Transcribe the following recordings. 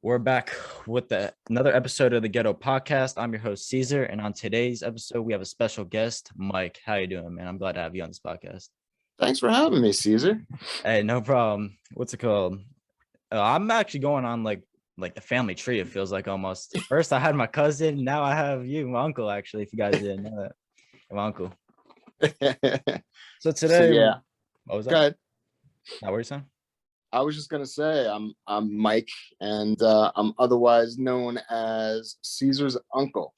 We're back with another episode of the Ghetto podcast. I'm your host Caesar, and on today's episode, we have a special guest, Mike. How you doing, man? I'm glad to have you on this podcast. Thanks for having me, Caesar. Hey, no problem. What's it called? I'm actually going on like the family tree. It feels like almost. First, I had my cousin. Now I have you, my uncle. Actually, if you guys didn't know that, my uncle. So today, yeah, what was that? go ahead. Now, what are you saying? I was just gonna say I'm Mike, and I'm otherwise known as Caesar's uncle.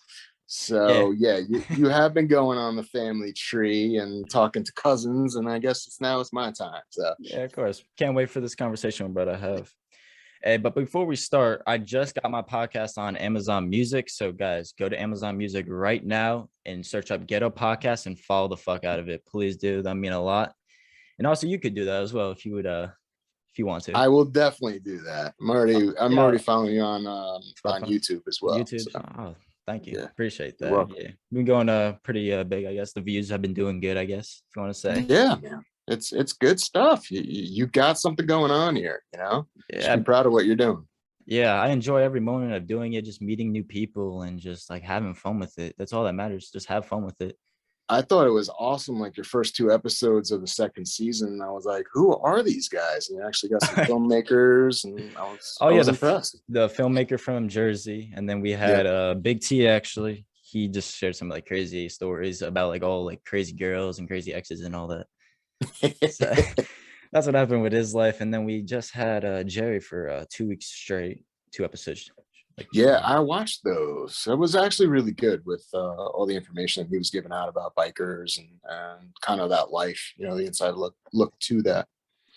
So yeah, you have been going on the family tree and talking to cousins, and I guess it's my time. So yeah, of course. Can't wait for this conversation, but I have. Hey, but before we start, I just got my podcast on Amazon Music. So guys, go to Amazon Music right now and search up Ghetto Podcast and follow the fuck out of it. Please do. That mean a lot. And also you could do that as well if you would if you want to. I will definitely do that. I'm already following you on YouTube as well. YouTube. So. Oh, thank you. Yeah. Appreciate that. Yeah. We've been going pretty big, I guess. The views have been doing good, I guess, if you want to say. Yeah. It's good stuff. You got something going on here, Yeah. Just be proud of what you're doing. Yeah, I enjoy every moment of doing it, just meeting new people and just like having fun with it. That's all that matters. Just have fun with it. I thought it was awesome, like your first 2 episodes of the second season. I was like, who are these guys? And you actually got some filmmakers, and I was impressed. The filmmaker from Jersey. And then we had Big T, actually. He just shared some like crazy stories about like all like crazy girls and crazy exes and all that. So, that's what happened with his life. And then we just had Jerry for 2 weeks straight, 2 episodes. I watched those. It was actually really good with all the information he was giving out about bikers and kind of that life, the inside look to that.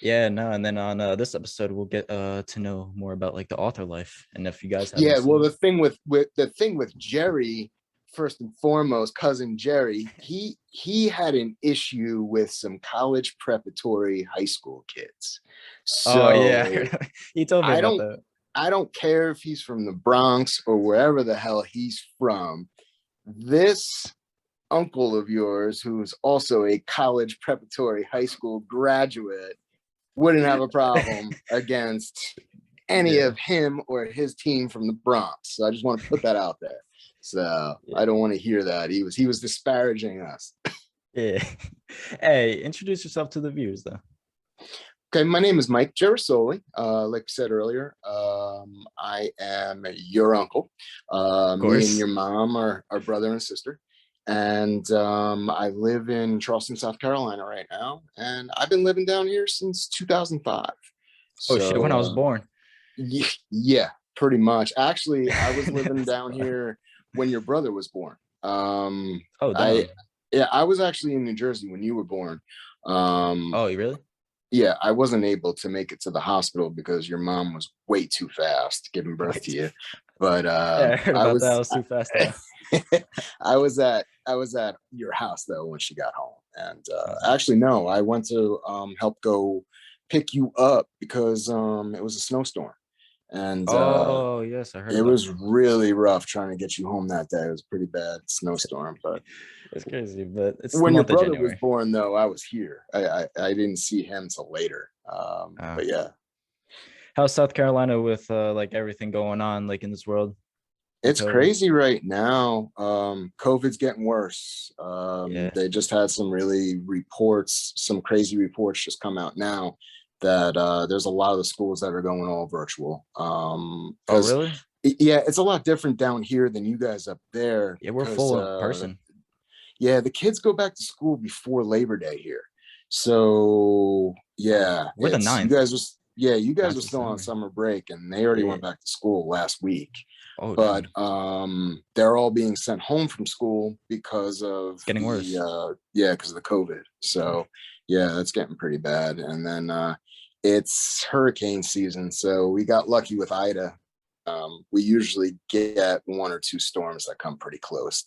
Yeah, no, and then on this episode we'll get to know more about like the author life. And if you guys have the thing with Jerry, first and foremost, cousin Jerry, he had an issue with some college preparatory high school kids. So he told me about that. I don't care if he's from the Bronx or wherever the hell he's from. This uncle of yours, who's also a college preparatory high school graduate, wouldn't have a problem against any of him or his team from the Bronx. So I just want to put that out there. So I don't want to hear that. He was disparaging us. Yeah. Hey, introduce yourself to the viewers, though. Okay, my name is Mike Girasole. Like I said earlier, I am your uncle. Me and your mom are brother and sister. And I live in Charleston, South Carolina right now. And I've been living down here since 2005. Oh, shit, when I was born. Yeah, pretty much. Actually, I was living down here when your brother was born. I was actually in New Jersey when you were born. Oh, you really? Yeah, I wasn't able to make it to the hospital because your mom was way too fast giving birth to you. But I heard about that. I was too fast. I was at your house though when she got home, and actually no, I went to help go pick you up because it was a snowstorm, and yes, I heard. It was really rough trying to get you home that day. It was a pretty bad snowstorm, but. It's crazy, but it's when your brother was born, though, I was here. I didn't see him till later. But yeah. How's South Carolina with like everything going on like in this world? It's crazy right now. COVID's getting worse. They just had some crazy reports just come out now that there's a lot of the schools that are going all virtual. Oh, really? Yeah, it's a lot different down here than you guys up there. Yeah, we're full of person. Yeah, the kids go back to school before Labor Day here. So yeah, we're the 9th. You guys were still on summer break, and they already went back to school last week. Oh, but they're all being sent home from school because of getting worse. Because of the COVID. So yeah, that's getting pretty bad. And then it's hurricane season, so we got lucky with Ida. We usually get 1 or 2 storms that come pretty close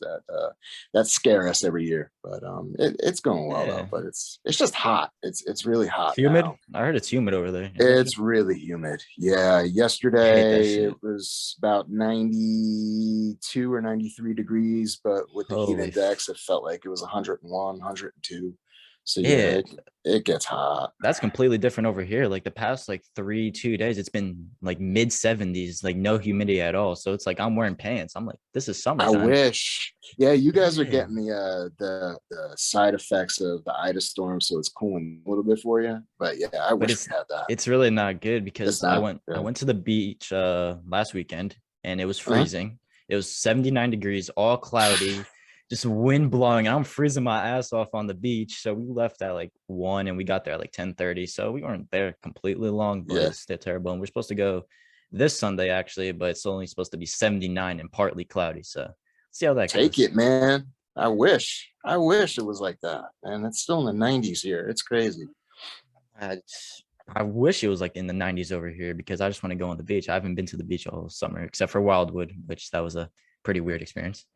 that scare us every year, but it's going well though. But it's just hot. It's really hot. Humid. Now. I heard it's humid over there. It's really humid. Yeah, yesterday it was about 92 or 93 degrees, but with the heat index, it felt like it was 101, 102. So yeah, Yeah, it gets hot. that's completely different over here. Like the past like 2 days, it's been like mid 70s, like no humidity at all. So it's like I'm wearing pants. I'm like, this is I summertime. wish. Yeah, you guys are Yeah. getting the side effects of the Ida storm, so it's cooling a little bit for you. But yeah, I But wish we had that. it's really not good It's because I not went I good. went to the beach last weekend and it was Uh-huh. freezing. It was 79 degrees, all cloudy, just wind blowing. I'm freezing my ass off on the beach. So we left at like 1 and we got there at like 10:30. So we weren't there completely long, but Yeah, it's still terrible. And we're supposed to go this Sunday actually, but it's only supposed to be 79 and partly cloudy. So see how that take goes. it, man. I wish. I wish it was like that. And it's still in the 90s here. It's crazy. I, I wish it was like in the 90s over here because I just want to go on the beach. I haven't been to the beach all summer except for Wildwood, which that was a pretty weird experience.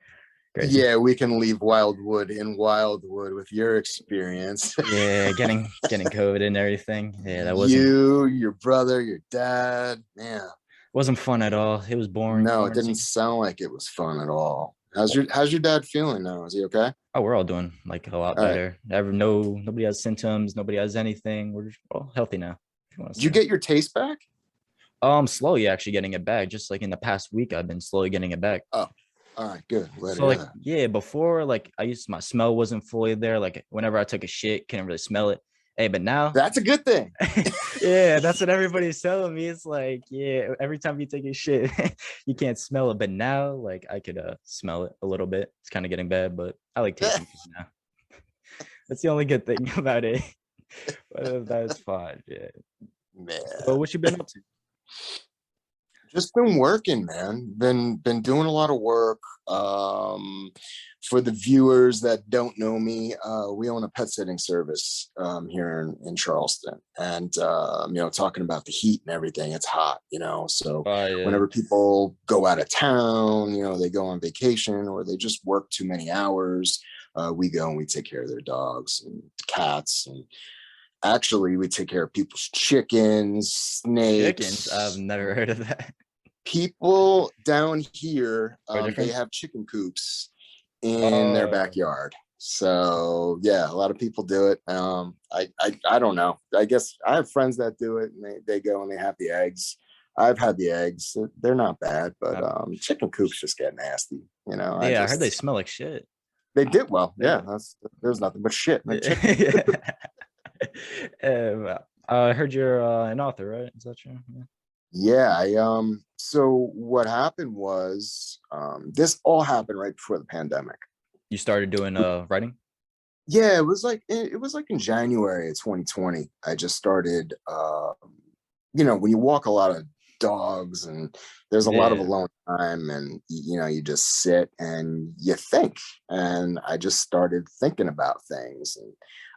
Crazy. Yeah, we can leave Wildwood in Wildwood with your experience. Yeah, getting COVID and everything. Yeah, that You, your brother, your dad. Man, wasn't fun at all. It was boring no, it didn't quarantine. sound like it was fun at all. How's your dad feeling now? Is he okay? Oh, we're all doing like a lot All right. better. Nobody has symptoms. Nobody has anything. We're all healthy now. If you want to Did you say. get your taste back? I'm slowly actually getting it back. Just like in the past week, I've been slowly getting it back. Oh, all right, good. Glad to So hear like that. yeah, before like my smell wasn't fully there. Like whenever I took a shit, couldn't really smell it. Hey, but now That's a good thing. yeah, that's what everybody's telling me. It's like, yeah, every time you take a shit, you can't smell it. But now, like, I could smell it a little bit. It's kind of getting bad, but I like tasting food now. That's the only good thing about it. But that's fine. Yeah. So, Man, what you been up to? just been working, man. Been doing a lot of work. Um, for the viewers that don't know me, we own a pet sitting service here in Charleston, and talking about the heat and everything, it's hot, So Oh yeah, whenever people go out of town, they go on vacation or they just work too many hours, we go and we take care of their dogs and cats, and actually we take care of people's chickens, chickens. I've snakes. never heard of that. People down here, Or they different. have chicken coops in their Oh, backyard. So yeah, a lot of people do it. I don't know. I guess I have friends that do it, and they go and they have the eggs. I've had the eggs. They're not bad, but chicken coops just get nasty. I yeah, I heard they just smell like shit. they did well. Yeah, Yeah. there's nothing but shit in a chicken. Yeah. I heard you're an author, right? Is that true? Yeah. Yeah, so what happened was this all happened right before the pandemic. You started doing writing? Yeah, it was like in January of 2020. I just started when you walk a lot of dogs and there's a lot of Yeah. alone time, and you just sit and you think. And I just started thinking about things, and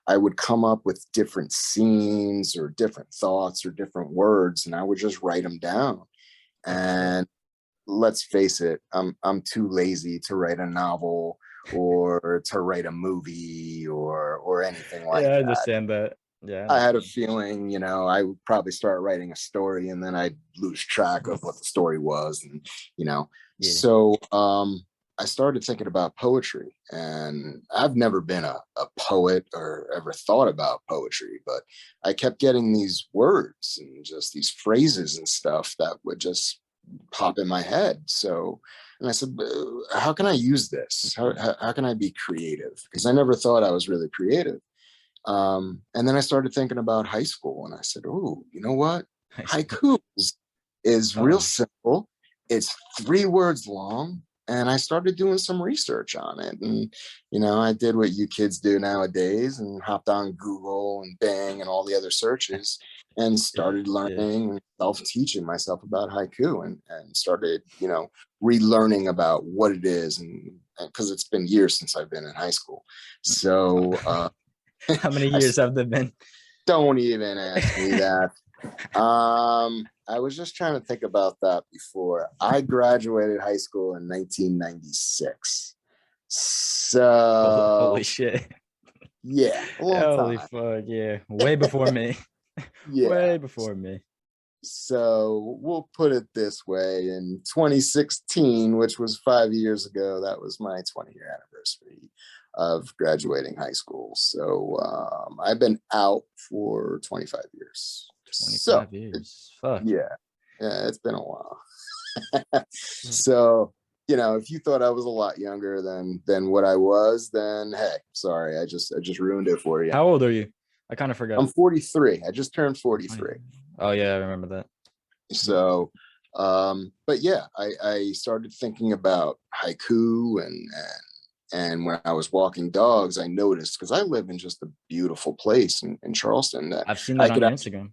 I would come up with different scenes or different thoughts or different words, and I would just write them down. Oh shit. And let's face it, I'm too lazy to write a novel or to write a movie or anything Yeah, like I that. understand that. Yeah, I I had a understand. feeling, I would probably start writing a story and then I'd lose track of what the story was. And, you know, Yeah. so I started thinking about poetry, and I've never been a poet or ever thought about poetry, but I kept getting these words and just these phrases and stuff that would just pop in my head. So, and I said, how can I use this? How can I be creative? Because I never thought I was really creative. And then I started thinking about high school, and I said, "Oh, you know what? High school. Haiku is real Oh, simple. It's 3 words long." And I started doing some research on it. And, I did what you kids do nowadays and hopped on Google and Bing and all the other searches and started yeah. learning and self-teaching myself about haiku, and started, relearning about what it is. And because it's been years since I've been in high school. So, How many I years have they been? don't even ask me that. I was just trying to think about that before. I graduated high school in 1996. Holy So shit. yeah, a long Holy time. fuck. Yeah. Way before me. Yeah. Way before me. So we'll put it this way: in 2016, which was 5 years ago, that was my 20-year anniversary of graduating high school. So I've been out for 25 years. So 25 years. Fuck. yeah, yeah, it's been a while. So, So, if you thought I was a lot younger than what I was, then hey, sorry, I just ruined it for you. how old are you? I kind of forgot. I'm 43. I just turned 43. Oh yeah, I remember that. So, but yeah, I started thinking about haiku, and when I was walking dogs, I noticed, because I live in just a beautiful place in Charleston, that I've seen I that on could your Instagram.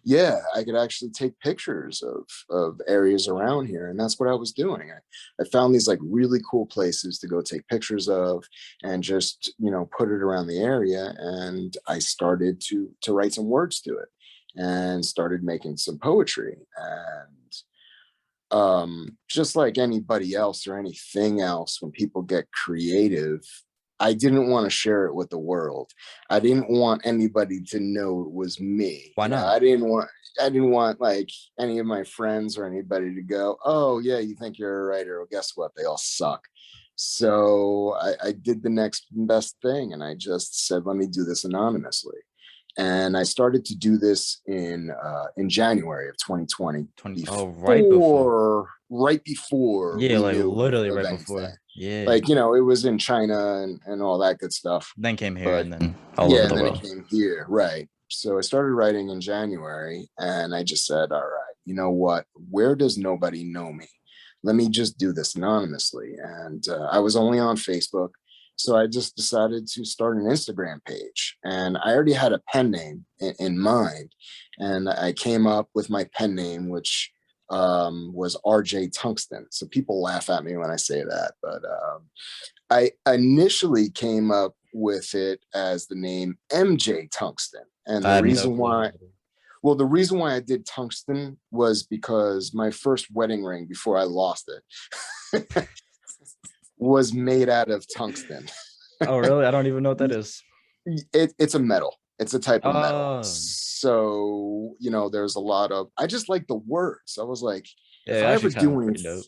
yeah, I could actually take pictures of areas around here, and that's what I was doing. I found these like really cool places to go take pictures of, and just put it around the area, and I started to write some words to it, and started making some poetry. And just like anybody else or anything else, when people get creative, I didn't want to share it with the world. I didn't want anybody to know it was me. Why not? I didn't want like any of my friends or anybody to go, oh yeah, you think you're a writer? Well, guess what? They all suck. So I did the next best thing, and I just said, let me do this anonymously. And I started to do this in January of 2020, 20. Oh, right before. right before Yeah, we like knew literally of right anything. before. Yeah. Like, it was in China and all that good stuff. Then came here But and then all over yeah, the and then it world. came here, right? So I started writing in January, and I just said, all right, you know what? Where does nobody know me? Let me just do this anonymously. And I was only on Facebook. So I just decided to start an Instagram page. And I already had a pen name in mind. And I came up with my pen name, which was RJ-Tungsten. So people laugh at me when I say that. But I initially came up with it as the name MJ-Tungsten. And I have no clue. the reason why I did tungsten was because my first wedding ring, before I lost it, was made out of tungsten. Oh, really? I don't even know what that is. It's a metal. It's a type of metal. Oh, So, there's a lot of, I just like the words. I was like, yeah, if it I actually ever sounds do pretty anything, dope.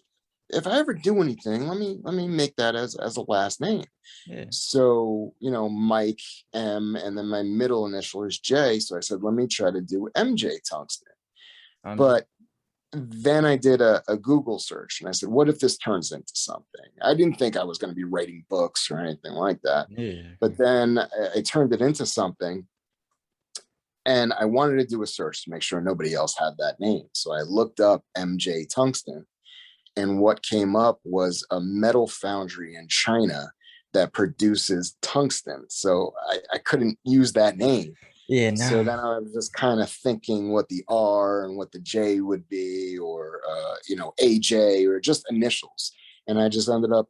if I ever do anything, let me make that as a last name. Yeah. So, Mike M, and then my middle initial is J. So I said, let me try to do MJ Tungsten. I'm But then I did a Google search, and I said, what if this turns into something? I didn't think I was going to be writing books or anything like that. yeah. But then I turned it into something, and I wanted to do a search to make sure nobody else had that name. So I looked up MJ Tungsten, and what came up was a metal foundry in China that produces tungsten. So I couldn't use that name. Yeah, So no. then I was just kind of thinking what the R and what the J would be, or AJ, or just initials. And I just ended up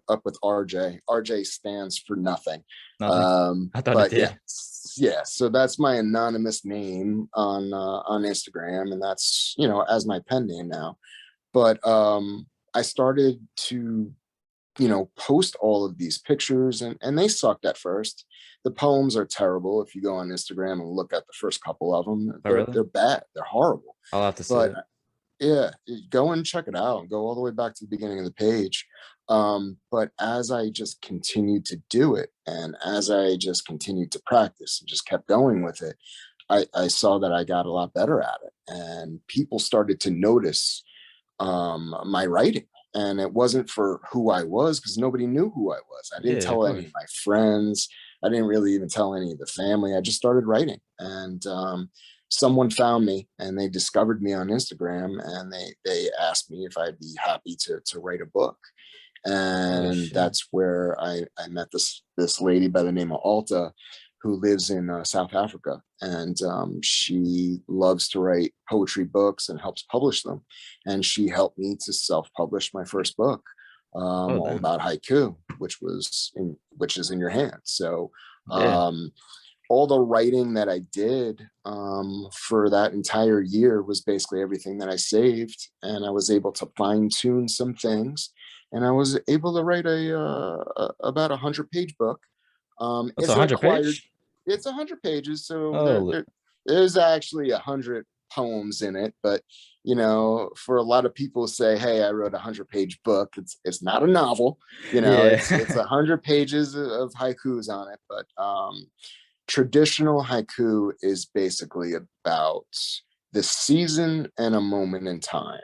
up with RJ. RJ stands for nothing. Nothing. I thought it But yeah, did. yeah. So that's my anonymous name on Instagram, and that's as my pen name now. But I started to post all of these pictures, and they sucked at first. The poems are terrible. If you go on Instagram and look at the first couple of them, Oh, they're really? they're bad. They're horrible. I'll have to see But it. yeah, go and check it out. Go all the way back to the beginning of the page. But as I just continued to do it, and as I just continued to practice and just kept going with it, I saw that I got a lot better at it, and people started to notice my writing. And it wasn't for who I was, because nobody knew who I was. I didn't Yeah, of tell any course. of my friends. I didn't really even tell any of the family. I just started writing. And someone found me, and they discovered me on Instagram, and they asked me if I'd be happy to write a book. Oh And shit. that's where I met this lady by the name of Alta, who lives in South Africa, and she loves to write poetry books and helps publish them. And she helped me to self-publish my first book, Oh all damn. about haiku, which is in your hand. So Yeah. all the writing that I did for that entire year was basically everything that I saved, and I was able to fine tune some things, and I was able to write about 100-page book. That's It's a an hundred acquired. page. It's 100 pages, so Oh, there's actually 100 poems in it, but for a lot of people say, hey, I wrote a 100-page book. It's not a novel, Yeah. it's 100 pages of haikus on it. But traditional haiku is basically about the season and a moment in time.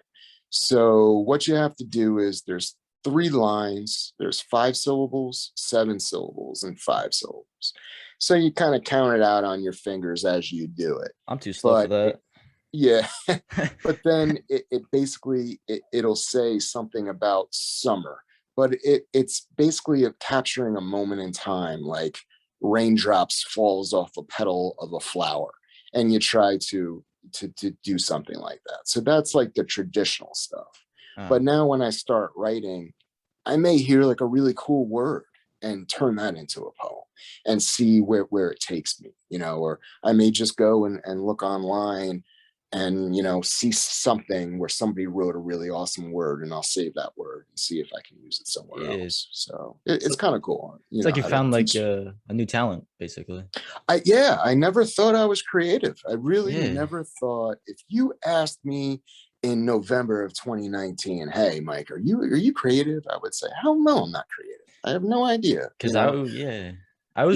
So what you have to do is there's 3 lines, there's 5 syllables, 7 syllables, and 5 syllables. So you kind of count it out on your fingers as you do it. I'm too slow for But that. yeah, but then it basically it'll say something about summer, but it's basically capturing a moment in time, like raindrops falls off a petal of a flower, and you try to do something like that. So that's like the traditional stuff. Uh, But now when I start writing, I may hear like a really cool word and turn that into a poem and see where it takes me, or I may just go and look online and see something where somebody wrote a really awesome word, and I'll save that word and see if I can use it somewhere yeah. else. So It's, it's kind of cool, it's like you how to found like teach. a new talent, basically. I never thought I was creative. I really Yeah. never thought. If you asked me in November of 2019, hey Mike, are you creative? I would say, hell no, I'm not creative. I have no idea. Cause I always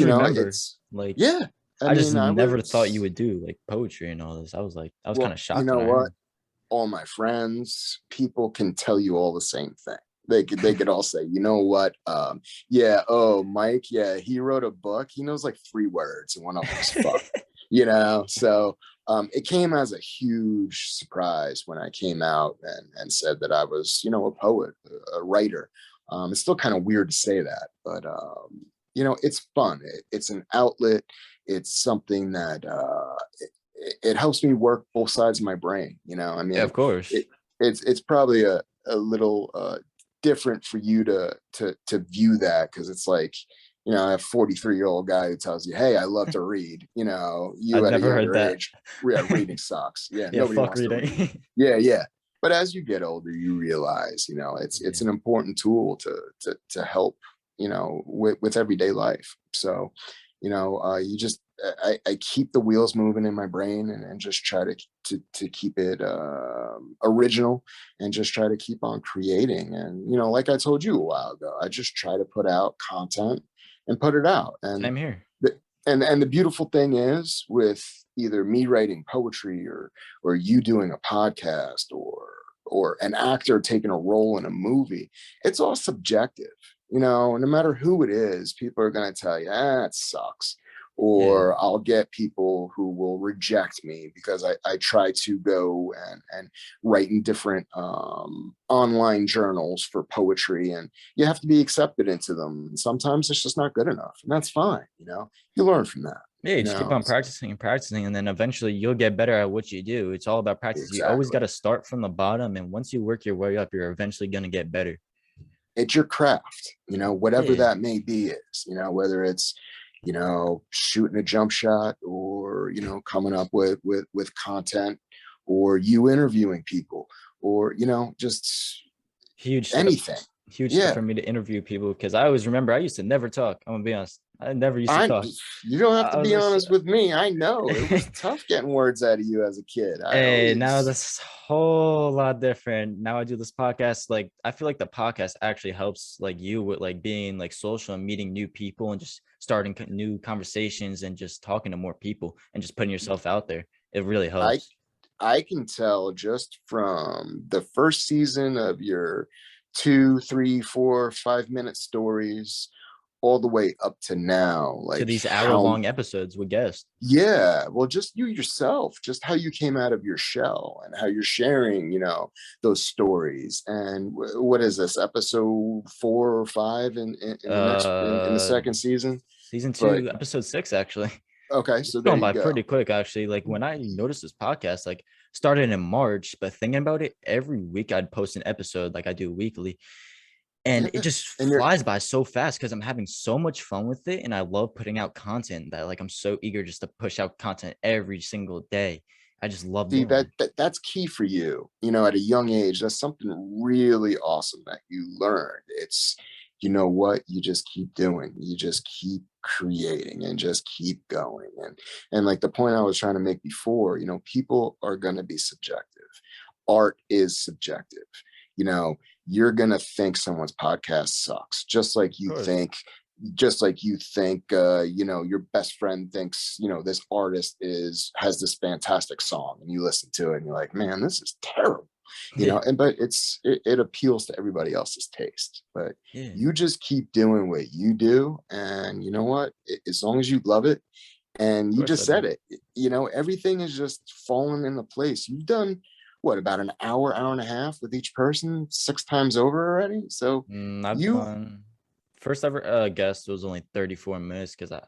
remember It's like yeah. I I just mean, I never thought you was would do like poetry and all this. I was kind well, of you shocked when know I what? heard. All my friends, people can tell you all the same thing. They could all say, you know what? Yeah, oh, Mike, yeah, he wrote a book. He knows like 3 words, and one of them is fuck. So it came as a huge surprise when I came out and said that I was, a poet, a writer. It's still kind of weird to say that, but it's fun. It's an outlet. It's something that it helps me work both sides of my brain. I Yeah, mean, of course. it's probably a little different for you to view that, because it's like, a 43-year-old guy who tells you, hey, I love to read. You I've at a never heard younger that. age, yeah, reading sucks. Yeah, Yeah, nobody fuck wants to read. reading. Yeah. But as you get older, you realize, it's Yeah. an important tool to help, with everyday life. So, you just I keep the wheels moving in my brain, and just try to keep it original, and just try to keep on creating. And like I told you a while ago, I just try to put out content and put it out. And Same here. the, and the beautiful thing is, with either me writing poetry, or you doing a podcast, or an actor taking a role in a movie, it's all subjective. No matter who it is, people are going to tell you, it sucks. Yeah. Or I'll get people who will reject me because I try to go and write in different online journals for poetry, and you have to be accepted into them. And sometimes it's just not good enough, and that's fine. You learn from that. Yeah, you just keep on practicing and practicing, and then eventually you'll get better at what you do. It's all about practice. You always Exactly. got to start from the bottom, and once you work your way up, you're eventually going to get better. It's your craft, whatever Yeah. that may be, is, whether it's, shooting a jump shot, or, coming up with content, or you interviewing people, or, just Huge step. anything. Huge step Yeah. for me to interview people, because I always remember I used to never talk. I'm gonna be honest. I never used to I talk. You don't have to I be was honest with me. I know it was tough getting words out of you as a kid. I Hey, now always that's a whole lot different. Now I do this podcast. Like, I feel like the podcast actually helps like you with like being like social and meeting new people and just starting new conversations and just talking to more people and just putting yourself out there. It really I helps. I can tell just from the first season of your 2, 3, 4, 5 minute stories, all the way up to now, To like these hour how, long episodes with guests. yeah, well, just you yourself, just how you came out of your shell, and how you're sharing, those stories. And what is this, episode 4 or 5 in the next in the Uh, second season? Season But 2, episode 6, actually. okay, It's so there going you by go. pretty quick, actually. Like when I noticed this podcast, like started in March, but thinking about it, every week I'd post an episode like I do weekly. And it Yeah, just and you're flies by so fast because I'm having so much fun with it. And I love putting out content that like I'm so eager just to push out content every single day. I just love see doing that, it. that's key for you, at a young age. That's something really awesome that you learned. you know what? You just keep doing. You just keep creating and just keep going. And like the point I was trying to make before, people are going to be subjective. Art is subjective. You know, you're going to think someone's podcast sucks, just like you think your best friend thinks this artist has this fantastic song, and you listen to it and you're like, man, this is terrible, but it appeals to everybody else's taste. But Yeah, you just keep doing what you do, and you know what, as long as you love it, and of you course I just do. said it, everything is just falling into place. You've done what, about an hour and a half with each person 6 times over already, so I've you've done first ever guest was only 34 minutes because I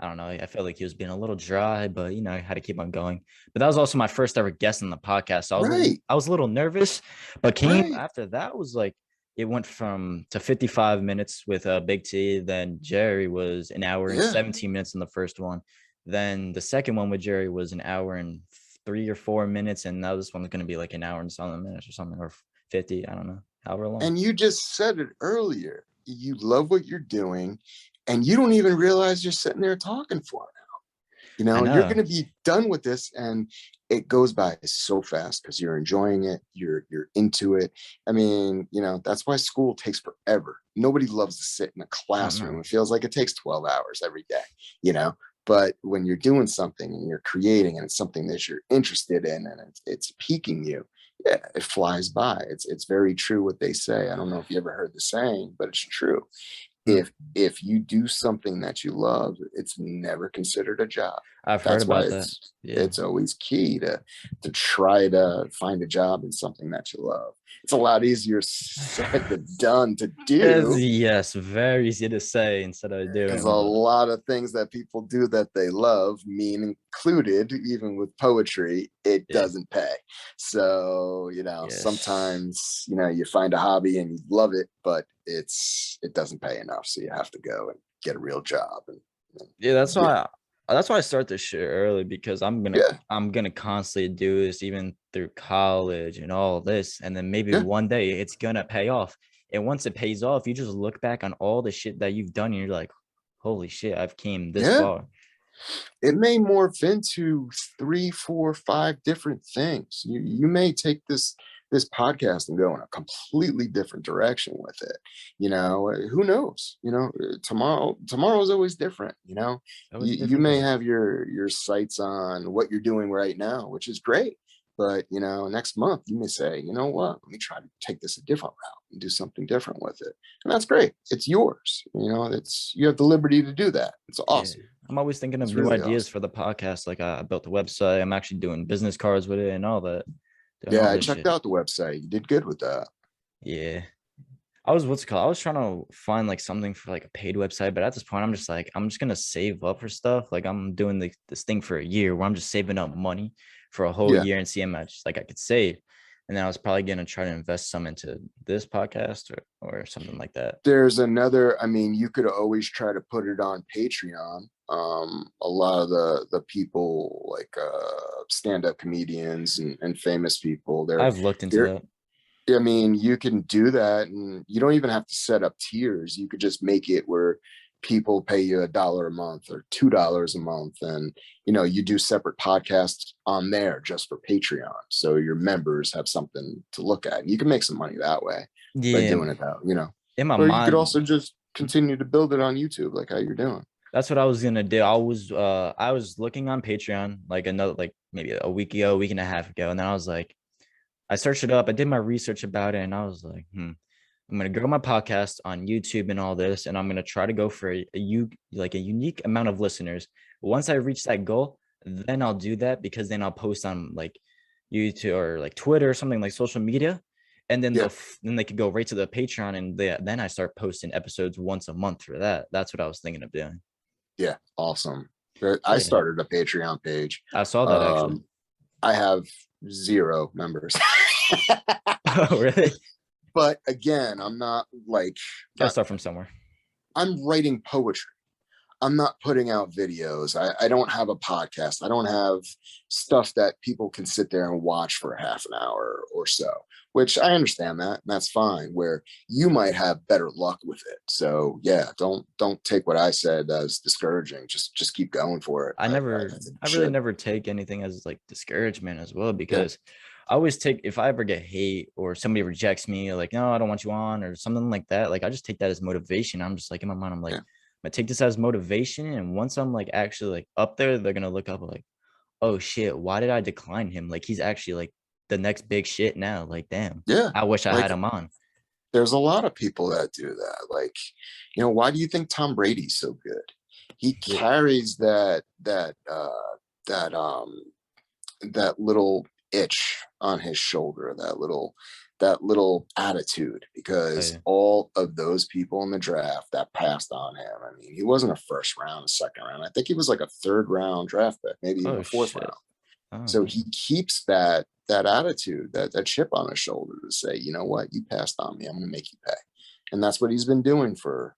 don't know. I felt like he was being a little dry, but I had to keep on going. But that was also my first ever guest in the podcast. So right. I was a little nervous, but came Right. after that was like it went to 55 minutes with Big T. Then Jerry was an hour and Yeah. 17 minutes in the first one. Then the second one with Jerry was an hour and 3 or 4 minutes, and now this one's going to be like an hour and something minutes or something, or 50. I don't know, however long. And you just said it earlier. You love what you're doing, and you don't even realize you're sitting there talking for an I You're know. going to be done with this, and it goes by so fast because you're enjoying it. You're into it. I mean, that's why school takes forever. Nobody loves to sit in a Oh no. classroom. It feels like it takes 12 hours every day, but when you're doing something and you're creating, and it's something that you're interested in, and it's piquing you, yeah, it flies by. It's very true what they say. I don't know if you ever heard the saying, but it's true. Hmm. If you do something that you love, it's never considered a job. I've heard That's why about that. Yeah. it's always key to try to find a job in something that you love. It's a lot easier said than done to do, Yes, very easy to say instead of because a doing, but lot of things that people do that they love, mean included, even with poetry, it yeah. doesn't pay. So Yes. sometimes you find a hobby and you love it, but it doesn't pay enough, so you have to go and get a real job. And Yeah, yeah. that's why I start this shit early, because Yeah. I'm gonna constantly do this even through college and all this, and then maybe Yeah. one day it's gonna pay off. And once it pays off, you just look back on all the shit that you've done and you're like, holy shit, I've came this Yeah. far. It may morph into 3, 4, 5 different things. You may take this podcast and go in a completely different direction with it. Who knows? Tomorrow is always different. That was a You different may thing. have your sights on what you're doing right now, which is great. But next month you may say, you know what, let me try to take this a different route and do something different with it. And that's great. It's yours. You have the liberty to do that. It's Yeah. awesome. I'm always thinking of It's new really ideas awesome. for the podcast. Like I built a website. I'm actually doing business cards with it and all that. Doing Yeah, all I this checked shit. out the website. You did good with that. Yeah. I was what's it called? I was trying to find like something for like a paid website, but at this point, I'm just like, I'm just gonna save up for stuff. Like I'm doing this thing for a year where I'm just saving up money for a whole Yeah. year and see how much like I could save. And then I was probably gonna try to invest some into this podcast or something like that. There's another, I mean, you could always try to put it on Patreon. A lot of the people, like stand-up comedians and famous people, I've looked into they're that. I mean, you can do that, and you don't even have to set up tiers. You could just make it where people pay you $1 a month or $2 a month, and you do separate podcasts on there just for Patreon, so your members have something to look at. And you can make some money that way by Yeah, doing it that, in my or you could mind, also just continue to build it on YouTube, like how you're doing. that's what I was gonna do. I was looking on Patreon like another like maybe a week ago, week and a half ago, and then I was like, I searched it up. I did my research about it, and I was like, I'm gonna grow my podcast on YouTube and all this, and I'm gonna try to go for a unique amount of listeners. Once I reach that goal, then I'll do that, because then I'll post on like YouTube or like Twitter or something like social media, and then Yeah. then they could go right to the Patreon, and then I start posting episodes once a month for that. That's what I was thinking of doing. Yeah, awesome. I Yeah, started a Patreon page. I saw that actually. um I have 0 members. Oh, really? But again, I'm not like Gotta start from somewhere. I'm writing poetry. I'm not putting out videos. I don't have a podcast. I don't have stuff that people can sit there and watch for half an hour or so, which I understand that, and that's fine, where you might have better luck with it. So yeah, don't take what I said as discouraging. Just keep going for it. I really never take anything as like discouragement as well, Yeah. because I always take, if I ever get hate or somebody rejects me, like, no, I don't want you on or something like that, like I just take that as motivation. I'm just like, in my mind, I'm like, Yeah. I'm gonna take this as motivation, and once I'm like actually like up there, they're gonna look up like, oh shit, why did I decline him? Like he's actually like the next big shit now. Like, damn, Yeah. I wish I Like had him on. there's a lot of people that do that. Like, why do you think Tom Brady's so good? He Yeah. carries that that little itch on his shoulder, that little attitude, Oh because yeah. all of those people in the draft that passed on him. I mean, he wasn't a first round, a second round. I think he was like a third round draft pick, maybe even Oh a fourth shit. round. Oh So damn. he keeps that attitude, that chip on his shoulder to say, you know what, you passed on me, I'm going to make you pay. And that's what he's been doing for,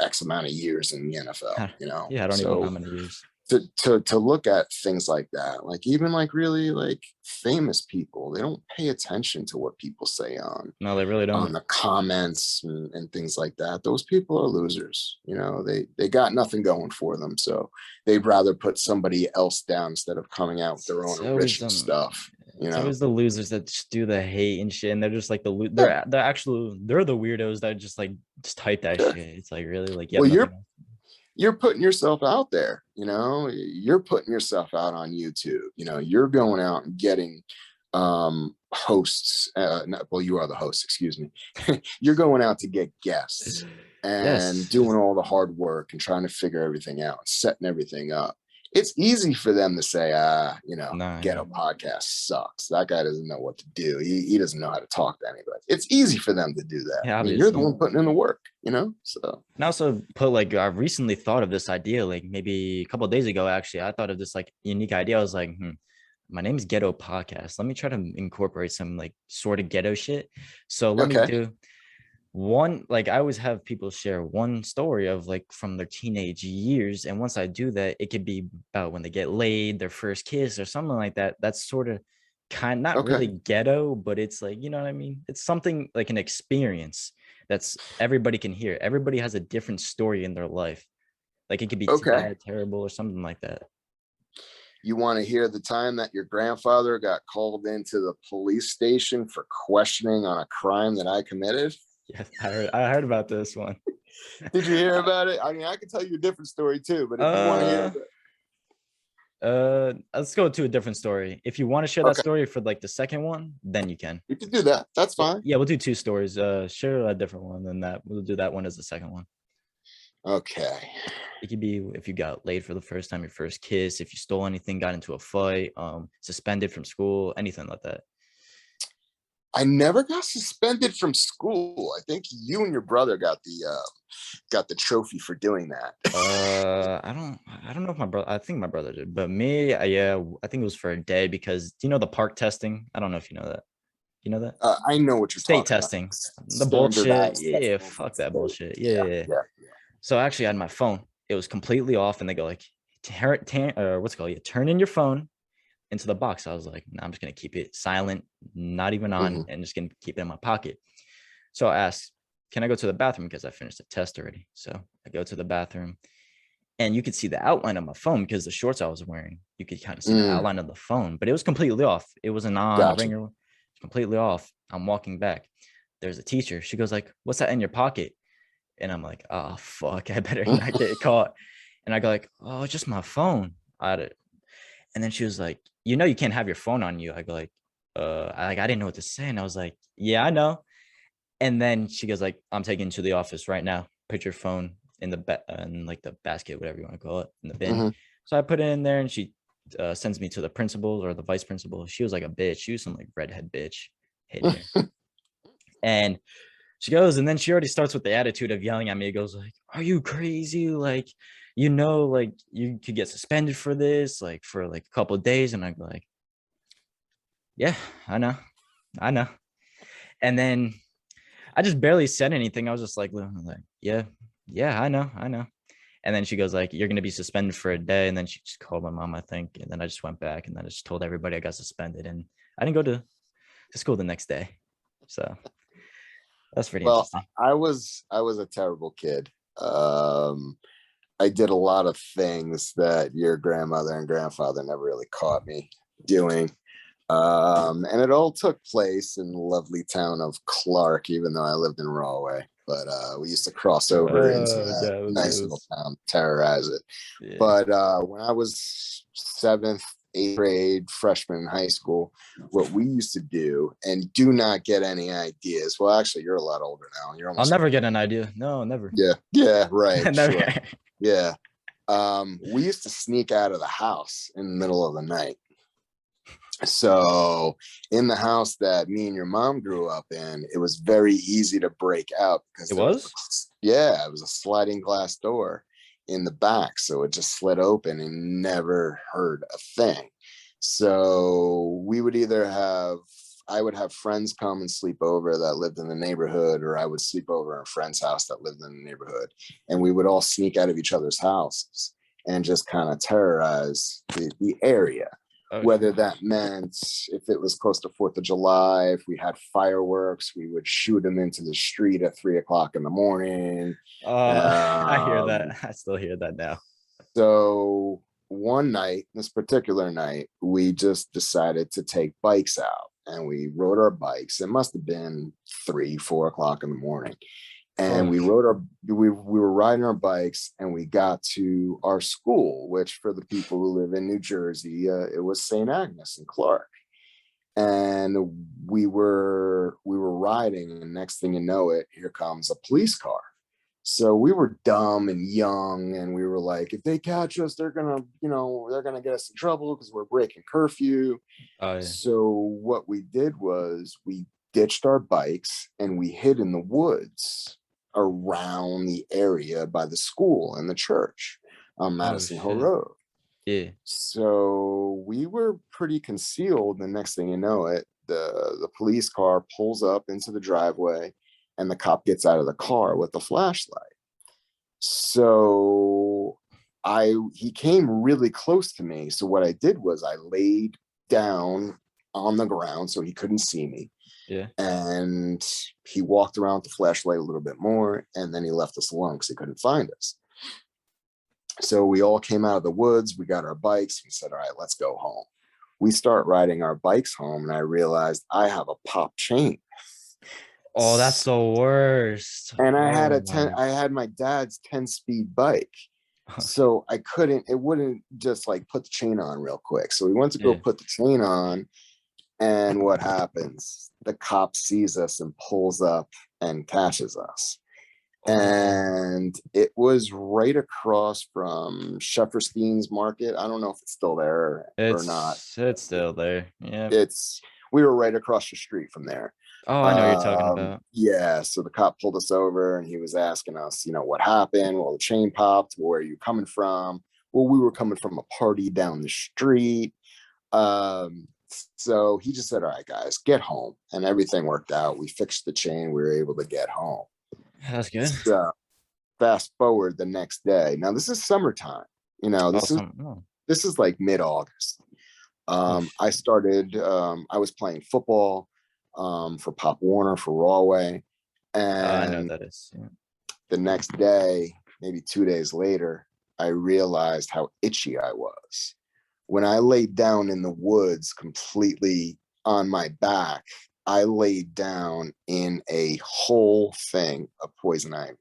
X amount of years in the NFL. Yeah, I don't even know how So many years. to look at things like that, like even like really like famous people, they don't pay attention to what people say No, they really on don't. the comments and things like that. Those people are losers. They got nothing going for them, so they'd rather put somebody else down instead of coming out with their own It's always original stuff. it's always the losers that just do the hate and shit, and they're just like Yeah, they're the weirdos that just type that yeah. shit. It's like, really, like, you have Well, nothing else. you're putting yourself out there. You're putting yourself out on YouTube. You're going out and getting hosts. Well, you are the host, excuse me. You're going out to get guests and Yes. doing all the hard work and trying to figure everything out, setting everything up. It's easy for them to say, Nah, yeah. Ghetto podcast sucks. That guy doesn't know what to do. He doesn't know how to talk to anybody. It's easy for them to do that. Yeah, I mean, you're the obviously. one putting in the work. So And also put, like, I recently thought of this idea, like maybe a couple of days ago, actually. I thought of this like unique idea. I was like, my name is Ghetto Podcast. Let me try to incorporate some like sort of ghetto shit. So let me okay. do one, like, I always have people share one story of like from their teenage years, and once I do that, it could be about when they get laid, their first kiss or something like that. That's sort of not Okay. really ghetto, but it's like, you know what I mean, it's something like an experience that's everybody can hear. Everybody has a different story in their life. Like it could be Okay. bad, terrible, or something like that. You want to hear the time that your grandfather got called into the police station for questioning on a crime that I committed? Yes, I heard about this one. Did you hear about it? I mean, I can tell you a different story too, but if you want to hear uh it. let's go to a different story. If you want to share that Okay, story for like the second one, then you can. you can do that. That's fine. Yeah, we'll do two stories. Share a different one than that. We'll do that one as the second one. Okay. It could be if you got laid for the first time, your first kiss, if you stole anything, got into a fight, suspended from school, anything like that. I never got suspended from school. I think you and your brother got the trophy for doing that. I don't know if my brother. I think my brother did, but me, yeah, I think it was for a day because do you know the park testing? I don't know if you know that. You know that I know what you're state talking about. testing, the bullshit. Standardized Yeah, testing from fuck the that state. bullshit. Yeah, Yeah, yeah, yeah. yeah, So I actually had my phone. It was completely off, and they go like, what's it called? Yeah, turn in your phone into the box. I was like, nah, I'm just gonna keep it silent, not even yeah. on, and just gonna keep it in my pocket. So I asked, can I go to the bathroom because I finished the test already? So I go to the bathroom, and you could see the outline of my phone because the shorts I was wearing. You could kind of see the outline of the phone, but it was completely off. It wasn't on the Gotcha. ringer, completely off. I'm walking back. There's a teacher. She goes like, "What's that in your pocket?" And I'm like, "Oh fuck, I better not get caught." And I go like, "Oh, it's just my phone." And then she was like, you can't have your phone on you. I go like, I didn't know what to say. And I was like, yeah, I know. And then she goes like, I'm taking you to the office right now. Put your phone in in like the basket, whatever you want to call it, in the bin. Hmm. So I put it in there, and she sends me to the principal or the vice principal. She was like a bitch. She was some like redhead bitch. Hated her. And she goes, and then she already starts with the attitude of yelling at me. It goes like, are you crazy? Like, like you could get suspended for this, like for like a couple of days. And I go like, yeah, I know. And then I just barely said anything. I was just like, yeah, I know. And then she goes like, "You're gonna be suspended for a day." And then she just called my mom, I think. And then I just went back and then I just told everybody I got suspended. And I didn't go to school the next day. So that's pretty Well, interesting. I was a terrible kid. I did a lot of things that your grandmother and grandfather never really caught me doing. And it all took place in the lovely town of Clark, even though I lived in Rahway. But we used to cross over into that Yeah, nice little town, terrorize it. yeah. But when I was seventh, eighth grade, freshman in high school, what we used to do, and do not get any ideas. Well, actually, you're a lot older now. You're I'll almost never get an idea. No, never. yeah, right, Never. sure, yeah. We used to sneak out of the house in the middle of the night. So in the house that me and your mom grew up in, it was very easy to break out because It was? it was a sliding glass door in the back. So it just slid open and never heard a thing. So I would have friends come and sleep over that lived in the neighborhood, or I would sleep over in a friend's house that lived in the neighborhood. And we would all sneak out of each other's houses and just kind of terrorize the area. Oh, Whether that meant if it was close to 4th of July, if we had fireworks, we would shoot them into the street at 3 o'clock in the morning. I hear Um, that. I still hear that now. so one night, this particular night, we just decided to take bikes out and we rode our bikes. It must have been 3, 4 o'clock in the morning. And Fuck. we were riding our bikes and we got to our school, which for the people who live in New Jersey, it was St. Agnes in Clark. And we were riding, and next thing you know it, here comes a police car. So we were dumb and young, and we were like, if they catch us, they're gonna get us in trouble because we're breaking curfew. Oh yeah. So what we did was we ditched our bikes and we hid in the woods around the area by the school and the church on Oh Madison Hill shit. Road. Yeah. So we were pretty concealed. The next thing you know it, the police car pulls up into the driveway and the cop gets out of the car with the flashlight. So he came really close to me. So what I did was I laid down on the ground so he couldn't see me. Yeah. And he walked around with the flashlight a little bit more, and then he left us alone because he couldn't find us. So we all came out of the woods, we got our bikes, we said, all right, let's go home. We start riding our bikes home, and I realized I have a pop chain. Oh, that's the worst. And Oh my. I had my dad's 10-speed bike. So it wouldn't just like put the chain on real quick. So we went to go Yeah. put the chain on, and what happens? The cop sees us and pulls up and catches us. Oh, And it was right across from Shefferstein's Market. I don't know if it's still there or not. it's still there. Yeah. We were right across the street from there. Oh, I know what you're talking about. Yeah, so the cop pulled us over and he was asking us, what happened? Well, the chain popped. Where are you coming from? Well, we were coming from a party down the street. So he just said, all right, guys, get home. And everything worked out. We fixed the chain. We were able to get home. That's good. So fast forward the next day. Now this is summertime. Awesome. Oh, This is like mid-August. I was playing football for Pop Warner for Rawway. I know And that is. Yeah. the next day, maybe 2 days later, I realized how itchy I was. When I laid down in the woods completely on my back, I laid down in a whole thing of poison ivy.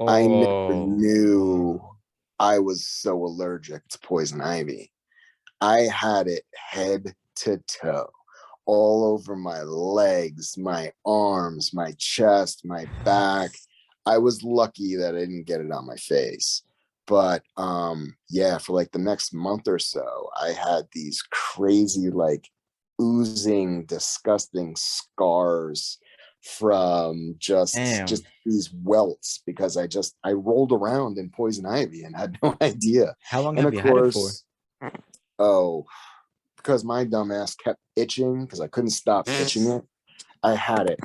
I never Oh. knew I was so allergic to poison ivy. I had it head to toe, all over my legs, my arms, my chest, my back. I was lucky that I didn't get it on my face. But yeah, for like the next month or so, I had these crazy, like oozing, disgusting scars from just Damn. these welts because I rolled around in poison ivy and had no idea. How long And have of you had it for? course, oh, because my dumbass kept itching because I couldn't stop itching it. I had it.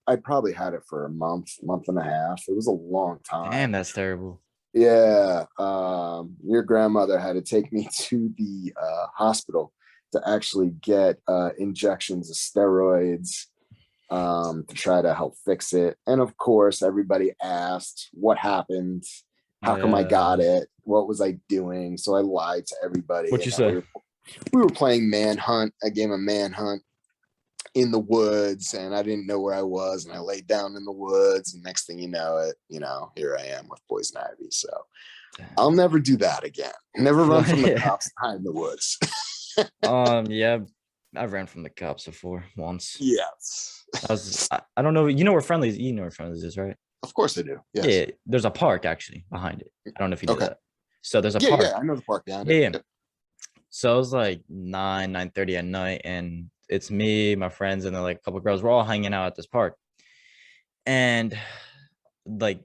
I probably had it for a month and a half. It was a long time. Damn, that's terrible. Yeah, your grandmother had to take me to the hospital to actually get injections of steroids to try to help fix it. And of course, everybody asked what happened, how come I got it, what was I doing? So I lied to everybody, What you and that say? we were playing manhunt, a game of manhunt in the woods, and I didn't know where I was, and I laid down in the woods, and next thing you know it, here I am with poison ivy. So I'll never do that again. Never run from the Yeah. cops behind the woods. Yeah, I ran from the cops before once. Yes. I don't know. You know where Friendly's? You know where Friendly's is, right? Of course I do. Yes. Yeah, there's a park actually behind it. I don't know if you knew Okay. that. So there's a Yeah, yeah, park. I know the park behind it. Yeah. Yep. So it was like 9:30 at night, and it's me, my friends, and then like a couple of girls. We're all hanging out at this park, and like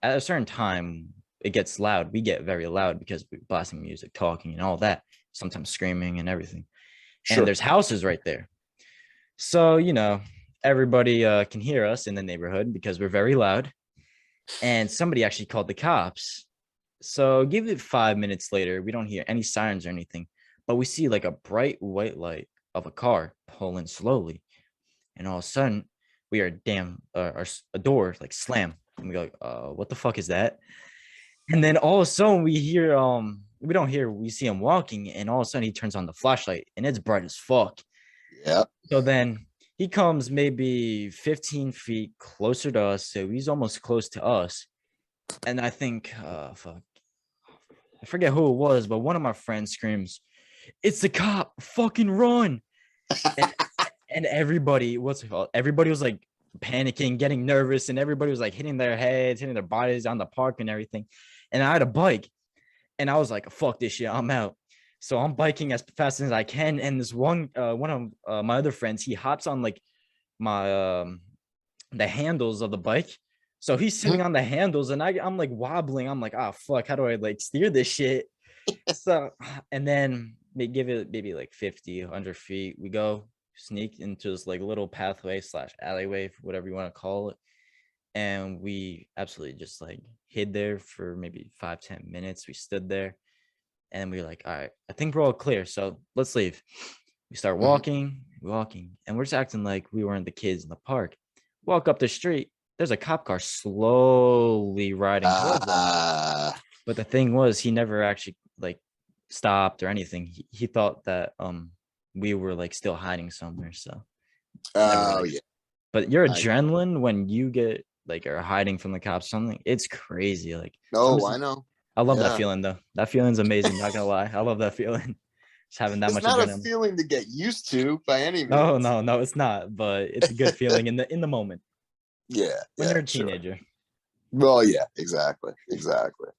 at a certain time, it gets loud. We get very loud because we're blasting music, talking, and all that. Sometimes screaming and everything. And Sure. there's houses right there. So everybody can hear us in the neighborhood because we're very loud. And somebody actually called the cops. So give it 5 minutes later, we don't hear any sirens or anything, but we see like a bright white light of a car pulling slowly, and all of a sudden we are a door like slam, and we go like, what the fuck is that? And then all of a sudden we don't hear, we see him walking, and all of a sudden he turns on the flashlight, and it's bright as fuck. Yep. So then he comes maybe 15 feet closer to us, so he's almost close to us. And I think, fuck, I forget who it was, but one of my friends screams, "It's the cop! Fucking run!" And, and everybody, what's it called? Everybody was like panicking, getting nervous, and everybody was like hitting their heads, hitting their bodies on the park and everything. And I had a bike, and I was like, "Fuck this shit! I'm out." So I'm biking as fast as I can, and this one of my other friends, he hops on like my the handles of the bike. So he's sitting on the handles, and I'm like wobbling. I'm like, oh fuck, how do I like steer this shit? So, and then they give it maybe like 50, 100 feet. We go sneak into this like little pathway slash alleyway, whatever you want to call it. And we absolutely just like hid there for maybe 5, 10 minutes. We stood there, and we were like, all right, I think we're all clear. So let's leave. We start walking, and we're just acting like we weren't the kids in the park. Walk up the street, there's a cop car slowly riding towards us. But the thing was, he never actually like stopped or anything. He thought that we were like still hiding somewhere. So never Oh really. yeah. But your I adrenaline when you get like are hiding from the cops or something, it's crazy. Like know. honestly, I know. I love that Yeah. feeling though. That feeling's amazing. Not gonna lie, I love that feeling. Just having that It's much not a adrenaline. feeling to get used to by any No, means. no, no, it's not. But it's a good feeling in the moment Yeah, when yeah, you're a sure. teenager. Well, yeah, exactly. Exactly.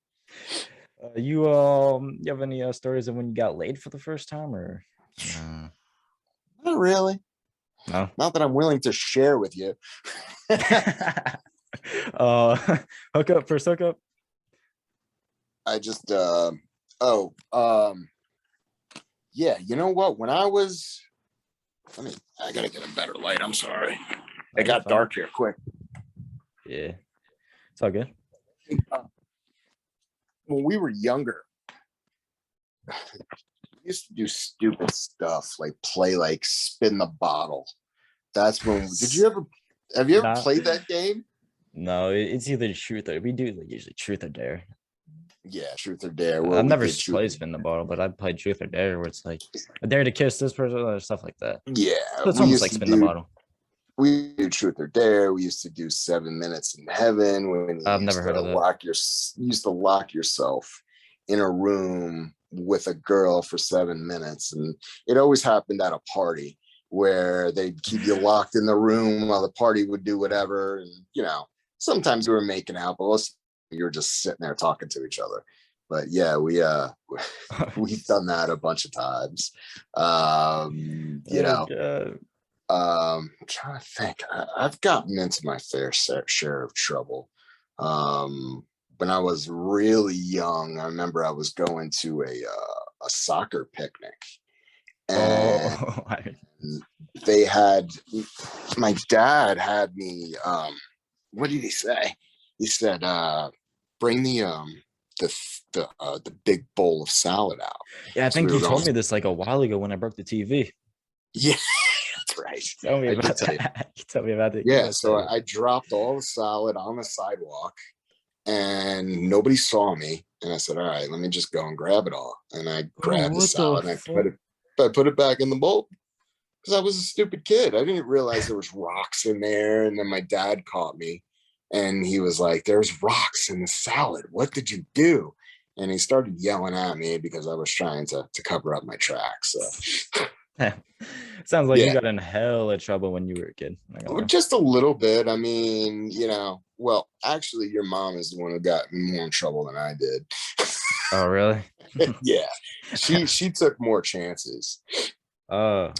You have any stories of when you got laid for the first time or no? Not really. No. Not that I'm willing to share with you. uh hook up first hook up. I just oh yeah, you know what? When I was I gotta get a better light. I'm sorry. Oh, It you're got fine. dark here quick. Yeah, it's all good. When we were younger, we used to do stupid stuff like play like spin the bottle. That's when did you ever have you ever Nah, played that game? no, it's either truth or we do like usually truth or dare. Yeah, truth or dare, where I've we never did truth. played spin the bottle, but I've played truth or dare where it's like a dare to kiss this person or stuff like that. Yeah, So it's we almost used like to spin the do bottle. we do truth or dare. We used to do 7 minutes in heaven when you I've never used heard to of that. lock yourself in a room with a girl for 7 minutes, and it always happened at a party where they'd keep you locked in the room while the party would do whatever. And sometimes we were making out, but most you were just sitting there talking to each other. But yeah, we've done that a bunch of times. Oh god. I'm trying to think. I've gotten into my fair share of trouble. When I was really young, I remember I was going to a soccer picnic, and Oh, they had my dad had me. What did he say? He said, "Bring the the big bowl of salad out. Yeah, I So we think were you told going, me this like a while ago when I broke the TV. yeah, that's right. Tell me I did about tell you. that. You tell me about it. Yeah, so I dropped all the salad on the sidewalk and nobody saw me. And I said, all right, let me just go and grab it all. And I Bro, grabbed the what the salad and fuck? I put it back in the bowl because I was a stupid kid. I didn't realize there was rocks in there. And then my dad caught me and he was like, there's rocks in the salad. What did you do? And he started yelling at me because I was trying to cover up my tracks. So Sounds like you yeah, got in hell of trouble when you were a kid. just a little bit. I mean, well, actually, your mom is the one who got me more in trouble than I did. Oh, really? Yeah, she took more chances. Oh,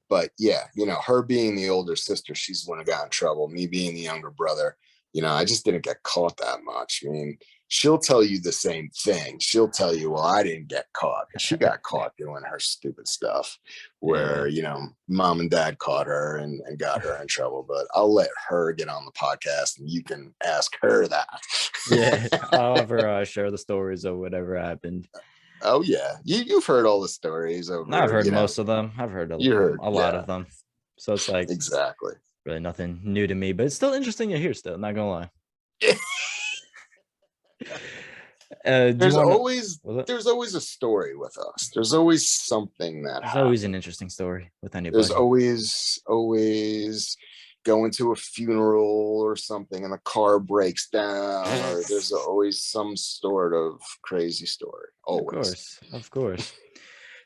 But yeah, her being the older sister, she's the one who got in trouble. Me being the younger brother, I just didn't get caught that much. I mean, she'll tell you the same thing. She'll tell you, well, I didn't get caught. She got caught doing her stupid stuff where, mom and dad caught her and got her in trouble. But I'll let her get on the podcast and you can ask her that. yeah. I'll have her share the stories of whatever happened. Oh, yeah. You've heard all the stories over, I've heard most of them. I've heard you heard, a lot of them. So it's like exactly. really nothing new to me, but it's still interesting to hear still, not gonna lie. There's always a story with us. There's always something that there's happens. always an interesting story with anybody. There's always going to a funeral or something and the car breaks down, or there's always some sort of crazy story. Always. Of course.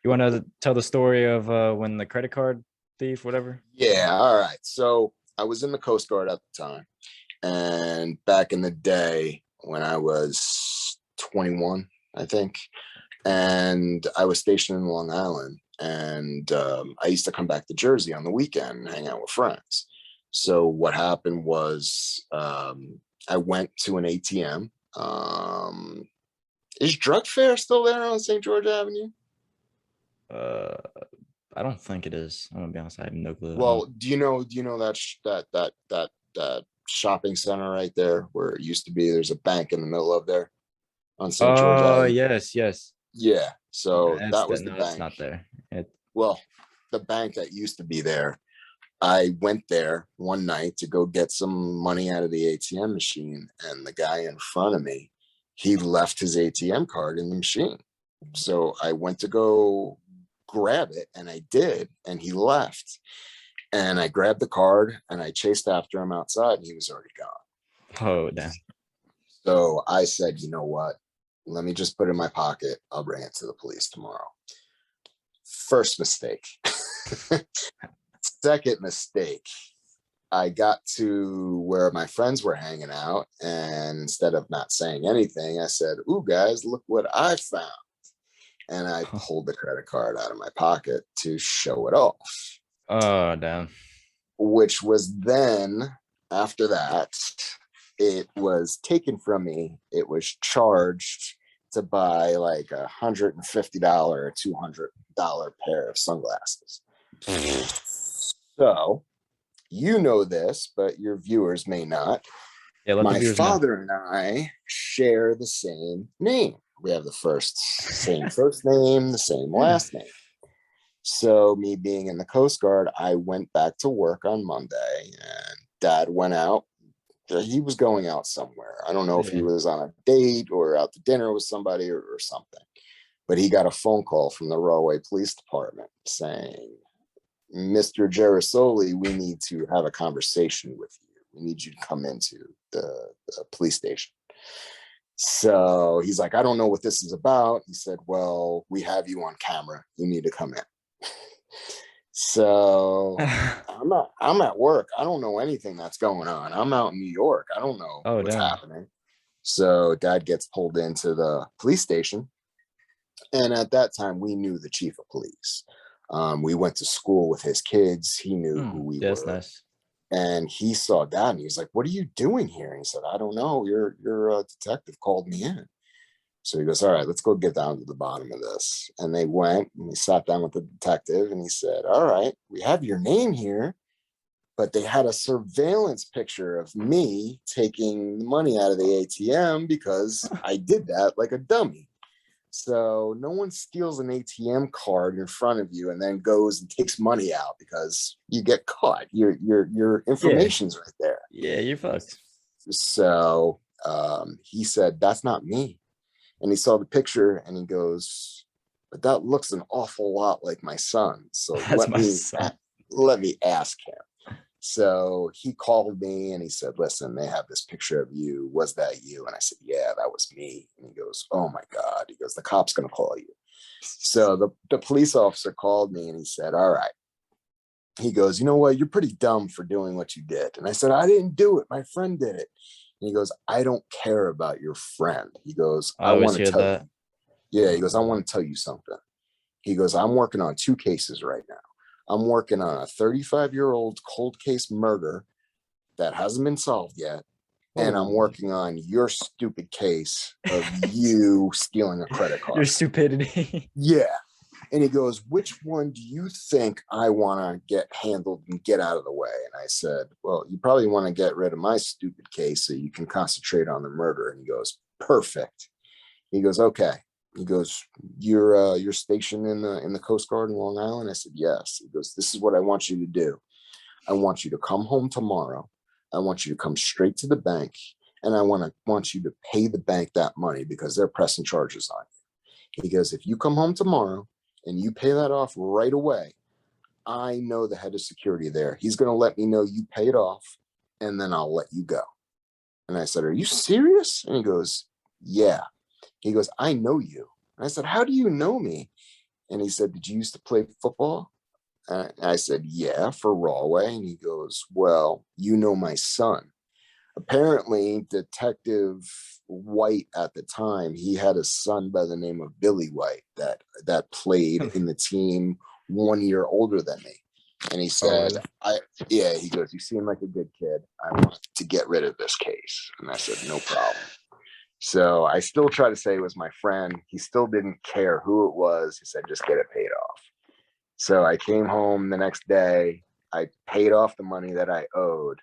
You want to tell the story of when the credit card thief, whatever? Yeah, all right. So I was in the Coast Guard at the time, and back in the day when I was 21, I think, and I was stationed in Long Island, and I used to come back to Jersey on the weekend and hang out with friends. So what happened was I went to an ATM. Is Drug Fair still there on St. George Avenue? I don't think it is. I'm gonna be honest, I have no clue. Well, do you know that shopping center right there where it used to be? There's a bank in the middle of there on St. George Avenue. Oh, yes. Yeah. So that was the no, bank. It's not there. Well, the bank that used to be there. I went there one night to go get some money out of the ATM machine, and the guy in front of me, he left his ATM card in the machine. So I went to go grab it, and I did, and he left. And I grabbed the card, and I chased after him outside, and he was already gone. Oh, damn. So I said, you know what? Let me just put it in my pocket. I'll bring it to the police tomorrow. First mistake. Second mistake, I got to where my friends were hanging out, and instead of not saying anything, I said, "Ooh, guys, look what I found." And I pulled the credit card out of my pocket to show it off. Oh, damn. Which was then, after that, it was taken from me. It was charged to buy like $150 or $200 pair of sunglasses. So, you know this, but your viewers may not. Yeah, my father and I share the same name. We have same first name, the same last name. So, me being in the Coast Guard, I went back to work on Monday, and Dad went out. He was going out somewhere. I don't know if he was on a date or out to dinner with somebody or something. But he got a phone call from the Rahway Police Department saying, Mr. Girasole, we need to have a conversation with you. We need you to come into the police station. So he's like, I don't know what this is about. He said, well, we have you on camera. You need to come in. So I'm at work. I don't know anything that's going on. I'm out in New York. I don't know what's happening. So Dad gets pulled into the police station. And at that time, we knew the chief of police. We went to school with his kids. He knew who we were. Nice. And he saw Dad and he's like, what are you doing here? And he said, I don't know. Your detective called me in. So he goes, all right, let's go get down to the bottom of this. And they went and we sat down with the detective and he said, all right, we have your name here, but they had a surveillance picture of me taking the money out of the ATM because I did that like a dummy. So no one steals an ATM card in front of you and then goes and takes money out because you get caught. Your information's right there. Yeah, you're fucked. So he said, that's not me. And he saw the picture and he goes, but that looks an awful lot like my son. So let me ask him. So he called me and he said, listen, they have this picture of you. Was that you? And I said, yeah, that was me. And he goes, oh my God. He goes, the cop's going to call you. So the police officer called me and he said, all right. He goes, you know what? You're pretty dumb for doing what you did. And I said, I didn't do it. My friend did it. And he goes, I don't care about your friend. He goes, I want to tell you. Yeah, he goes, I want to tell you something. He goes, I'm working on 2 cases right now. I'm working on a 35-year-old cold case murder that hasn't been solved yet. And I'm working on your stupid case of you stealing a credit card. Your stupidity. Yeah. And he goes, which one do you think I want to get handled and get out of the way? And I said, well, you probably want to get rid of my stupid case so you can concentrate on the murder. And he goes, perfect. He goes, okay. He goes, you're stationed in the Coast Guard in Long Island? I said, yes. He goes, this is what I want you to do. I want you to come home tomorrow. I want you to come straight to the bank. And I want you to pay the bank that money because they're pressing charges on you. He goes, if you come home tomorrow and you pay that off right away, I know the head of security there. He's going to let me know you paid off and then I'll let you go. And I said, are you serious? And he goes, yeah. He goes, I know you. And I said, how do you know me? And he said, did you used to play football? And I said, yeah, for Rawway. And he goes, well, you know my son. Apparently, Detective White at the time, he had a son by the name of Billy White that played in the team 1 year older than me. And he said, he goes, you seem like a good kid. I want to get rid of this case. And I said, no problem. So I still try to say it was my friend. He still didn't care who it was. He said, just get it paid off. So I came home the next day. I paid off the money that I owed.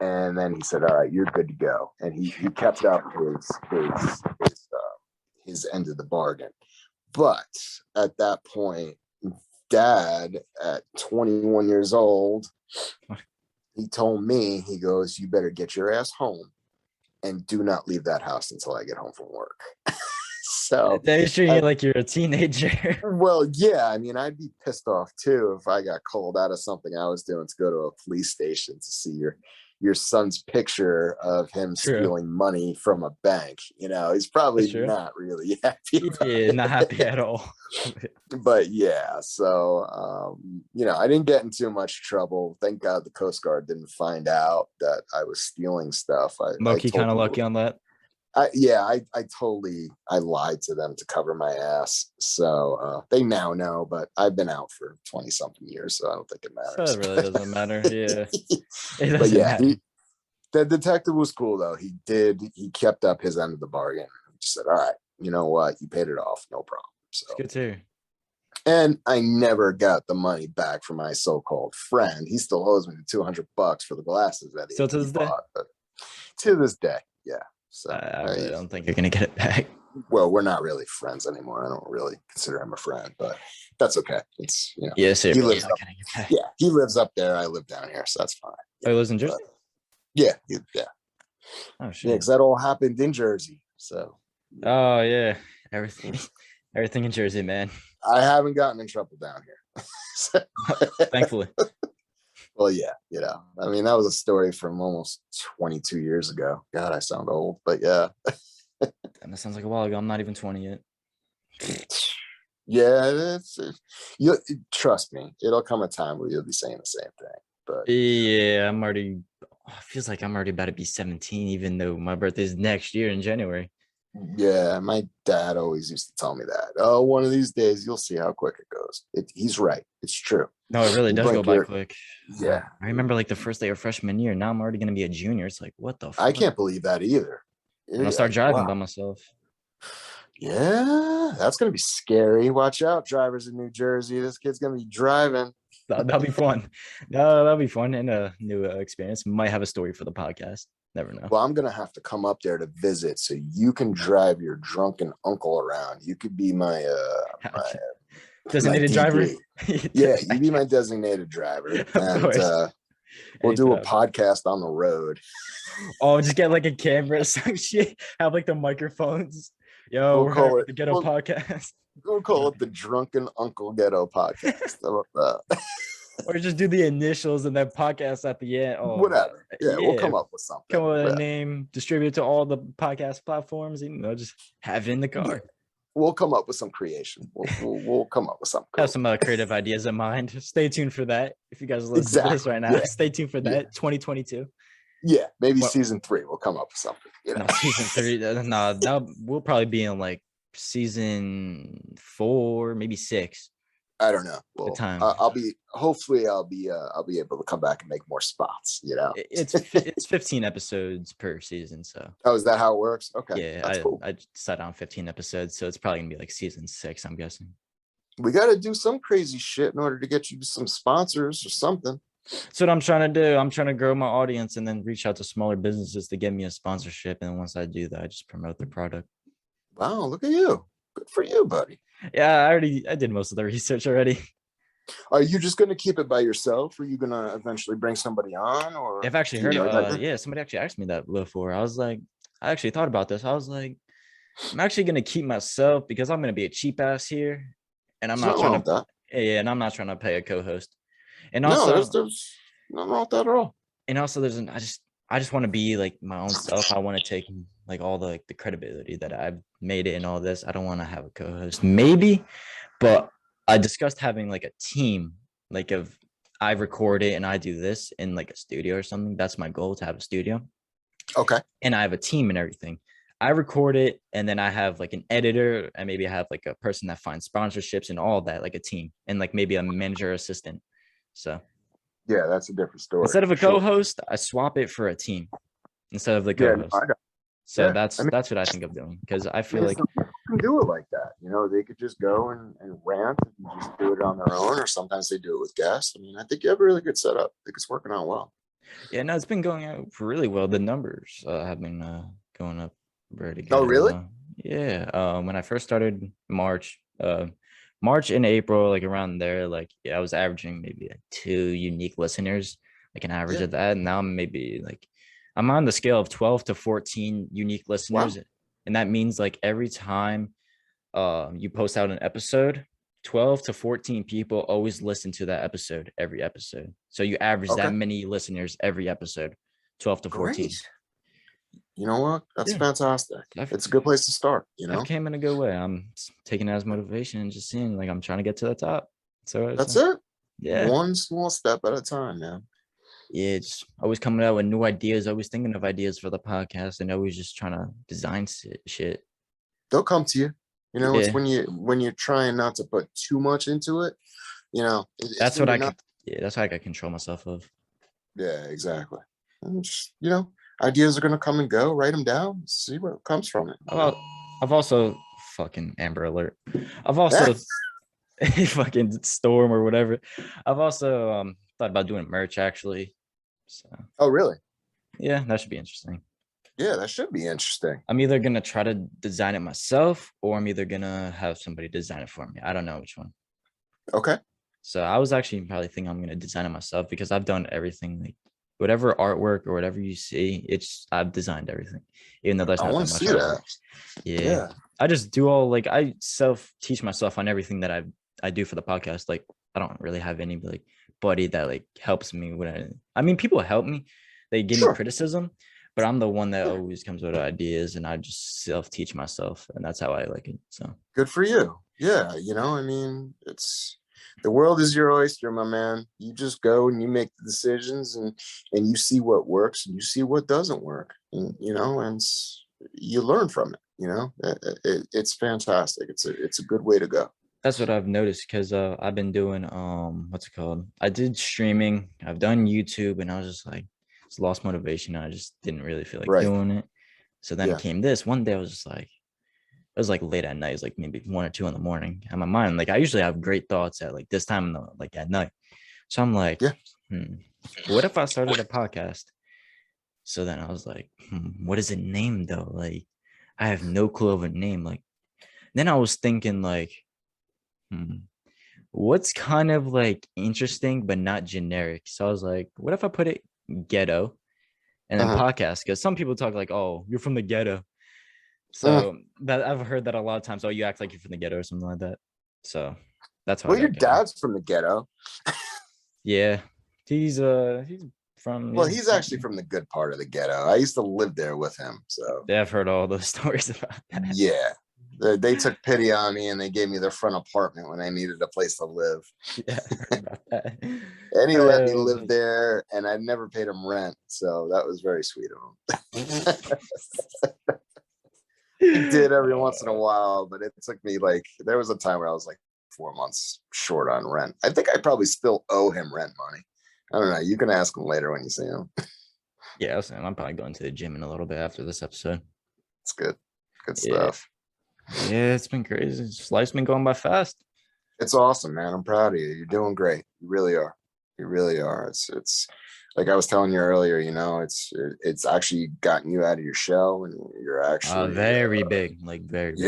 And then he said, all right, you're good to go. And he kept up his end of the bargain. But at that point, Dad, at 21 years old, he told me, he goes, you better get your ass home and do not leave that house until I get home from work. So they're treating you like you're a teenager. Well, yeah, I mean, I'd be pissed off too if I got called out of something I was doing to go to a police station to see your son's picture of him stealing money from a bank. You know, he's probably not really happy. Yeah, not happy at all. But yeah, so you know, I didn't get in too much trouble. Thank God the Coast Guard didn't find out that I was stealing stuff. Low-key kind of lucky on that. I lied to them to cover my ass. So they now know, but I've been out for 20 something years, so I don't think it matters. So it really doesn't matter. Yeah. But yeah, the detective was cool though. He kept up his end of the bargain. He just said, all right, you know what? You paid it off. No problem. So it's good too. And I never got the money back from my so-called friend. He still owes me the $200 for the glasses that he bought. But to this day, yeah. So I really don't think you're gonna get it back. Well, we're not really friends anymore. I don't really consider him a friend, but that's okay. It's, you know, he lives up there. I live down here, so that's fine. Oh, he lives in Jersey? Yeah. Oh shit. Yeah, because that all happened in Jersey. So. Oh yeah, everything in Jersey, man. I haven't gotten in trouble down here. Thankfully. Well, yeah, you know, I mean, that was a story from almost 22 years ago. God, I sound old, but yeah. And that sounds like a while ago. I'm not even 20 yet. Yeah, you trust me, it'll come a time where you'll be saying the same thing. But yeah, feels like I'm already about to be 17, even though my birthday's next year in January. Yeah, my dad always used to tell me that. Oh, one of these days you'll see how quick it goes. He's right. It's true. No, it really does go by quick. Yeah. I remember like the first day of freshman year. Now I'm already going to be a junior. It's like, what the fuck? I can't believe that either. And I'll start driving by myself. Yeah, that's going to be scary. Watch out, drivers in New Jersey. This kid's going to be driving. That'll be fun. No, that'll be fun and a new experience. Might have a story for the podcast. Never know. Well, I'm gonna have to come up there to visit, so you can drive your drunken uncle around. You could be my Designated driver. Yeah, you be my designated driver, and we'll do a podcast on the road. Oh, just get like a camera or some shit. Have like the microphones. Yo, we're call it the Ghetto podcast. We'll call it the Drunken Uncle Ghetto podcast. How about that? Or just do the initials and then podcast at the end. Oh, whatever. Yeah, we'll come up with something. Come up with a name, distribute to all the podcast platforms. Just have it in the car. Yeah. We'll come up with some creation. We'll come up with something. Cool. Have some creative ideas in mind. Stay tuned for that. If you guys are listening to this right now, stay tuned for that. 2022. Yeah, maybe season 3. We'll come up with something. No, season 3. No, we'll probably be in like season 4, maybe 6. I don't know. Well, I'll be able to come back and make more spots. It's 15 episodes per season. So is that how it works? Okay, yeah, cool. I set on 15 episodes, so it's probably gonna be like season 6. I'm guessing. We got to do some crazy shit in order to get you some sponsors or something. That's what I'm trying to do. I'm trying to grow my audience and then reach out to smaller businesses to get me a sponsorship. And once I do that, I just promote their product. Wow, look at you. Good for you, buddy. Yeah, I did most of the research already. Are you just going to keep it by yourself? Or are you going to eventually bring somebody on? Or I've actually heard of somebody actually asked me that before. I was like, I actually thought about this. I was like, I'm actually going to keep myself because I'm going to be a cheap ass here. And I'm not trying to and I'm not trying to pay a co-host. And also there's nothing wrong with that at all. And also I just want to be like my own self. I want to take like all the credibility that I've made it and all this. I don't want to have a co-host, maybe, but I discussed having like a team, like if I record it and I do this in like a studio or something. That's my goal, to have a studio. Okay. And I have a team and everything. I record it and then I have like an editor and maybe I have like a person that finds sponsorships and all that, like a team and like maybe a manager assistant. So yeah, that's a different story. Instead of a co-host, I swap it for a team instead of the co-host. So that's what I think of doing, because I feel like some people can do it like that. They could just go and rant and just do it on their own, or sometimes they do it with guests. I mean, I think you have a really good setup. I think it's working out well. Yeah, no, it's been going out really well. The numbers have been going up pretty good. Oh, really? Yeah. When I first started March and April, like around there, like I was averaging maybe like 2 unique listeners, like an average of that. And now I'm on the scale of 12 to 14 unique listeners. Wow. And that means like every time you post out an episode, 12 to 14 people always listen to that episode, every episode. So you average that many listeners every episode, 12 to 14. Great. You know what? That's fantastic. It's a good place to start. I came in a good way. I'm taking it as motivation and just seeing like I'm trying to get to the top. So that's it. Yeah. One small step at a time, man. Yeah, it's always coming out with new ideas, always thinking of ideas for the podcast, and always just trying to design shit. They'll come to you. It's when you're trying not to put too much into it. That's what that's how I can control myself of. Yeah, exactly. And just, ideas are going to come and go. Write them down. See what comes from it. Well, I've also fucking Amber Alert. I've also fucking Storm or whatever. I've also thought about doing merch actually. So. Oh, really? Yeah, that should be interesting. Yeah, that should be interesting. I'm either gonna try to design it myself, or I'm either gonna have somebody design it for me. I don't know which one. Okay. So I was actually probably thinking I'm gonna design it myself, because I've done everything. Like whatever artwork or whatever you see, I've designed everything. Even though there's not that much artwork. Yeah. I just do all I self-teach myself on everything that I do for the podcast. Like I don't really have any buddy that helps me when I mean people help me. They give me criticism, but I'm the one that always comes with ideas, and I just self-teach myself, and that's how I like it. So good for you. Yeah, I mean, the world is your oyster, my man. You just go and you make the decisions, and you see what works and you see what doesn't work, and and you learn from it. It's fantastic. It's a good way to go. That's what I've noticed, because I've been doing what's it called? I did streaming. I've done YouTube, and I was just just lost motivation. I just didn't really feel like doing it. So then it came this one day. I was just it was late at night. It was maybe 1 or 2 in the morning. And my mind, I usually have great thoughts at this time at night. So I'm like, Yeah. What if I started a podcast? So then I was like, what is it named though? Like, I have no clue of a name. Like, then I was thinking like, what's kind of like interesting but not generic? So I was like, what if I put it Ghetto and then podcast? Because some people talk like, oh, you're from the ghetto. So that I've heard that a lot of times. Oh, you act like you're from the ghetto or something like that. So that's how I Well, your got Ghetto. dad's from the ghetto. Yeah, he's from. Well, Yeah, he's actually from the good part of the ghetto. I used to live there with him. So yeah, I've heard all those stories about that. yeah. They took pity on me and they gave me their front apartment when I needed a place to live. Yeah, I heard about that. And he let me live there, and I never paid him rent. So that was very sweet of him. He did every once in a while, but it took me like, there was a time where I was like 4 months short on rent. I think I probably still owe him rent money. I don't know. You can ask him later when you see him. Yeah, I'm probably going to the gym in a little bit after this episode. It's good. Good stuff. Yeah, it's been crazy. Life's been going by fast. It's awesome, man. I'm proud of you. You're doing great. You really are. You really are. It's like I was telling you earlier, you know, it's actually gotten you out of your shell, and you're actually very big, like very big.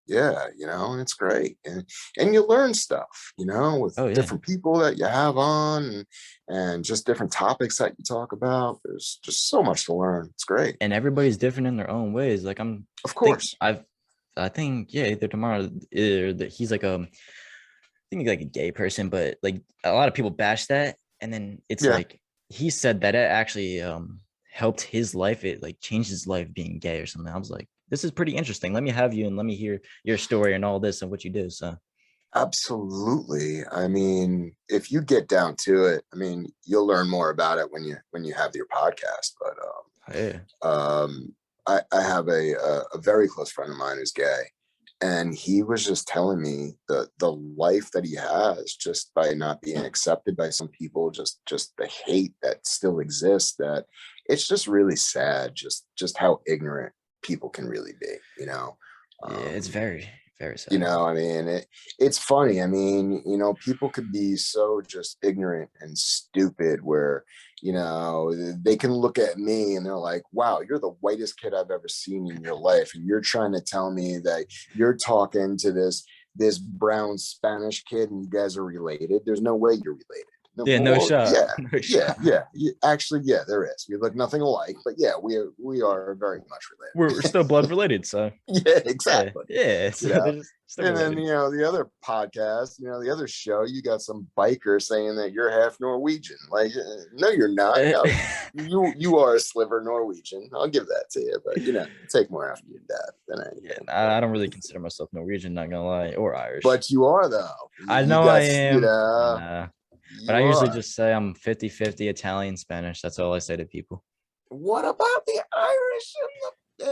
Yeah, you know, and it's great. And you learn stuff, you know, with different people that you have on, and just different topics that you talk about. There's just so much to learn. It's great. And everybody's different in their own ways. Like of course. I think either tomorrow he's like I think like a gay person, but like a lot of people bash that, and then it's like he said that it actually helped his life. It like changed his life being gay or something. I was like, this is pretty interesting. Let me have you and let me hear your story and all this and what you do. So absolutely. I mean, if you get down to it, I mean, you'll learn more about it when you have your podcast. But I have a very close friend of mine who's gay, and he was just telling me the life that he has just by not being accepted by some people, just the hate that still exists, that it's just really sad, just how ignorant people can really be, you know. It's very, very sad. You know, I mean, it's funny. I mean, you know, people could be so just ignorant and stupid where, you know, they can look at me and they're like, wow, you're the whitest kid I've ever seen in your life. And you're trying to tell me that you're talking to this brown Spanish kid and you guys are related. There's no way you're related. No shot. Yeah. Actually, yeah, there is. We look nothing alike, but yeah, we are very much related. We're still blood related, so yeah, exactly. Yeah. And then, you know, the other podcast, you know, the other show, you got some biker saying that you're half Norwegian. Like, no, you're not. No, you are a sliver Norwegian. I'll give that to you, but you know, take more after your dad than anything. I don't really consider myself Norwegian, not gonna lie, or Irish. But you are though. I know I am. You know, but I usually just say I'm 50-50 Italian, Spanish. That's all I say to people. What about the Irish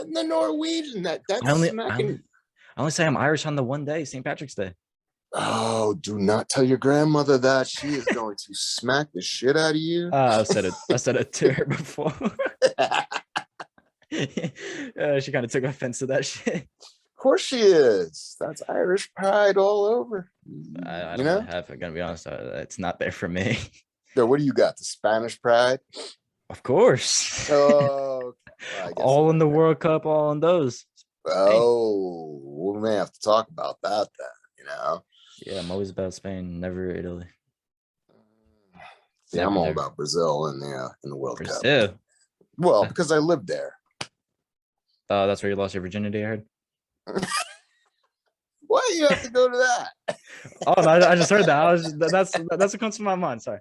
and the Norwegian? That's I only say I'm Irish on the one day, St. Patrick's Day. Oh, do not tell your grandmother that. She is going to smack the shit out of you. I said it to her before. She kind of took offense to that shit. Of course she is. That's Irish pride all over. I don't really have. I'm gonna be honest. It's not there for me. So what do you got? The Spanish pride? Of course. Oh, well, all in the World Cup, all in those. Oh, we may have to talk about that then. You know. Yeah, I'm always about Spain, never Italy. Yeah, I'm all about Brazil in the World Cup. Well, because I lived there. Oh, that's where you lost your virginity, I heard. Why do you have to go to that? Oh, I just heard that. That's what comes to my mind. Sorry,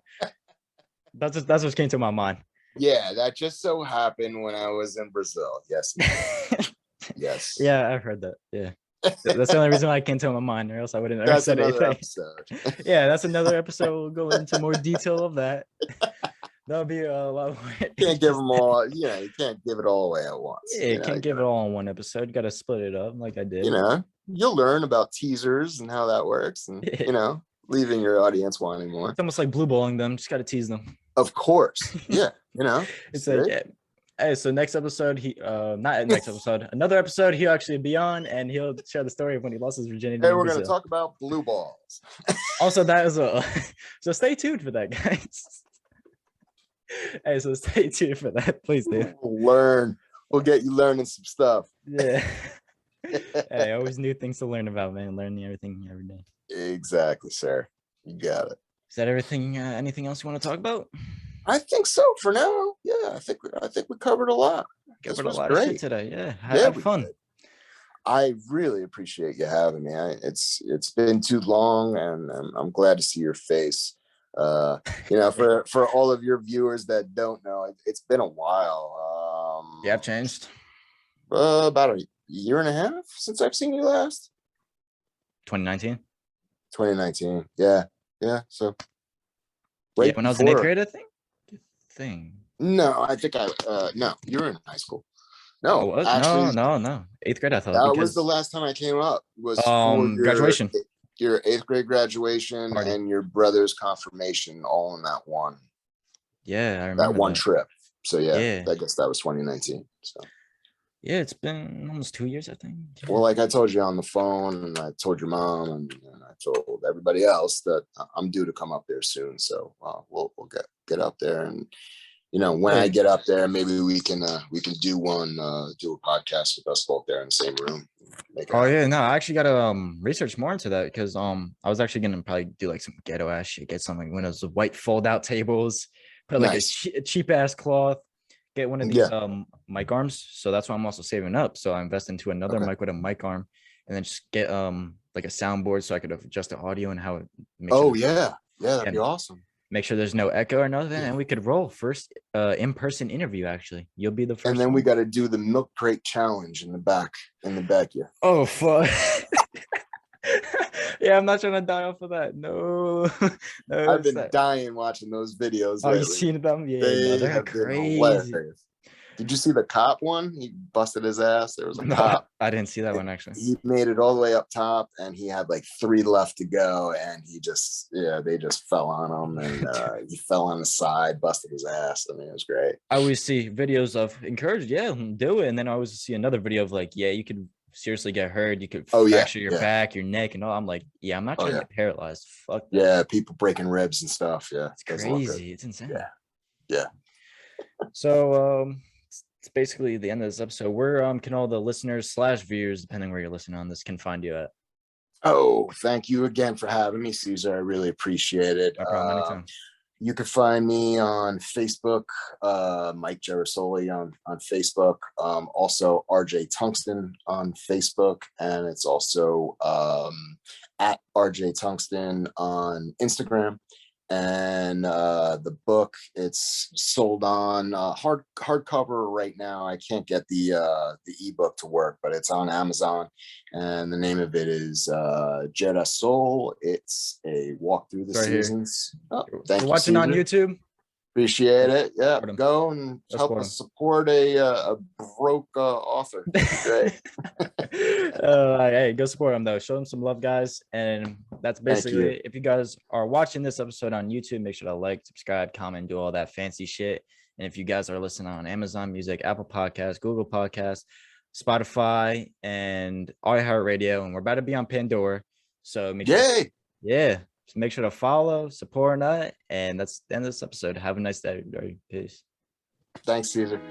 that's what came to my mind. Yeah, that just so happened when I was in Brazil. Yes. Yes. Yeah, I've heard that. Yeah, that's the only reason why I came to my mind, or else I wouldn't have said anything. Episode. Yeah, that's another episode. We'll go into more detail of that. That'll be a lot more. Can't give them all. Yeah, you can't give it all away at once. Yeah, you can't give it all in one episode. You got to split it up, like I did. You know, you'll learn about teasers and how that works, and you know, leaving your audience wanting more. It's almost like blue balling them. Just got to tease them. Of course, yeah. You know, it's like Hey, so next episode, not next episode, another episode, he'll actually be on and he'll share the story of when he lost his virginity Hey, in we're going to Brazil. talk about blue balls. Also, that is a so stay tuned for that, guys. Hey, so stay tuned for that, please do. We'll get you learning some stuff. Yeah. Hey, always new things to learn about, man. Learning everything every day. Exactly, sir. You got it. Is that everything? Anything else you want to talk about? I think so for now. Yeah, I think we covered a lot. Covered a lot of shit today. Yeah, had fun. Did. I really appreciate you having me. It's been too long, and I'm glad to see your face. For all of your viewers that don't know, it's been a while. Yeah, I've changed. About a year and a half since I've seen you last. 2019. 2019. Yeah. So. Yeah, when I was in 8th grade, I think. No, I think no, you were in high school. No, actually, no. 8th grade, I thought. That was the last time I came up. Was for graduation. Your 8th grade graduation party. And your brother's confirmation, all in that one. Yeah, I remember that one trip. So yeah, I guess that was 2019. So yeah, it's been almost 2 years, I think. Yeah. Well, like I told you on the phone, and I told your mom, and I told everybody else that I'm due to come up there soon. So we'll get up there, and when I get up there, maybe we can do a podcast with us both there in the same room. Yeah, no, I actually got to research more into that because I was actually gonna probably do like some ghetto ass shit, get some like one of those white fold out tables, put like a cheap ass cloth, get one of these mic arms. So that's why I'm also saving up. So I invest into another mic with a mic arm, and then just get like a soundboard so I could adjust the audio and how it makes that'd be awesome. Make sure there's no echo or nothing, and we could roll first in-person interview. Actually, you'll be the first. And then we got to do the milk crate challenge in the back. Yeah. Oh fuck! Yeah, I'm not trying to die off of that. No, I've been dying watching those videos. Oh, you seen them? Yeah, they're crazy. Hilarious. Did you see the cop one? He busted his ass. There was a cop. I didn't see that one actually. He made it all the way up top, and he had like 3 left to go, and they just fell on him, and he fell on the side, busted his ass. I mean, it was great. I always see videos of encouraged, do it, and then I always see another video of like, you could seriously get hurt. You could fracture your back, your neck, and all. I'm like, I'm not trying to get paralyzed. Fuck that. Yeah, people breaking ribs and stuff. Yeah, it's crazy. It's insane. Yeah. So it's basically the end of this episode. Where can all the listeners / viewers, depending where you're listening on this, can find you at? Oh, thank you again for having me, Caesar. I really appreciate it. No problem, anytime. You can find me on Facebook, Mike Girasole on Facebook. Also RJ-Tungsten on Facebook, and it's also at RJ-Tungsten on Instagram. And the book, it's sold on hardcover right now. I can't get the ebook to work, but it's on Amazon, and the name of it is Girasole. It's a walk through the seasons. Thank you, watching on YouTube. Appreciate it. Yeah, go and help us support a broke author. Great. Hey, go support them though. Show them some love, guys. And that's basically it. If you guys are watching this episode on YouTube, make sure to like, subscribe, comment, do all that fancy shit. And if you guys are listening on Amazon Music, Apple Podcasts, Google Podcasts, Spotify, and iHeartRadio, and we're about to be on Pandora, so make sure. So make sure to follow, support, and that's the end of this episode. Have a nice day, everybody. Peace. Thanks, Caesar.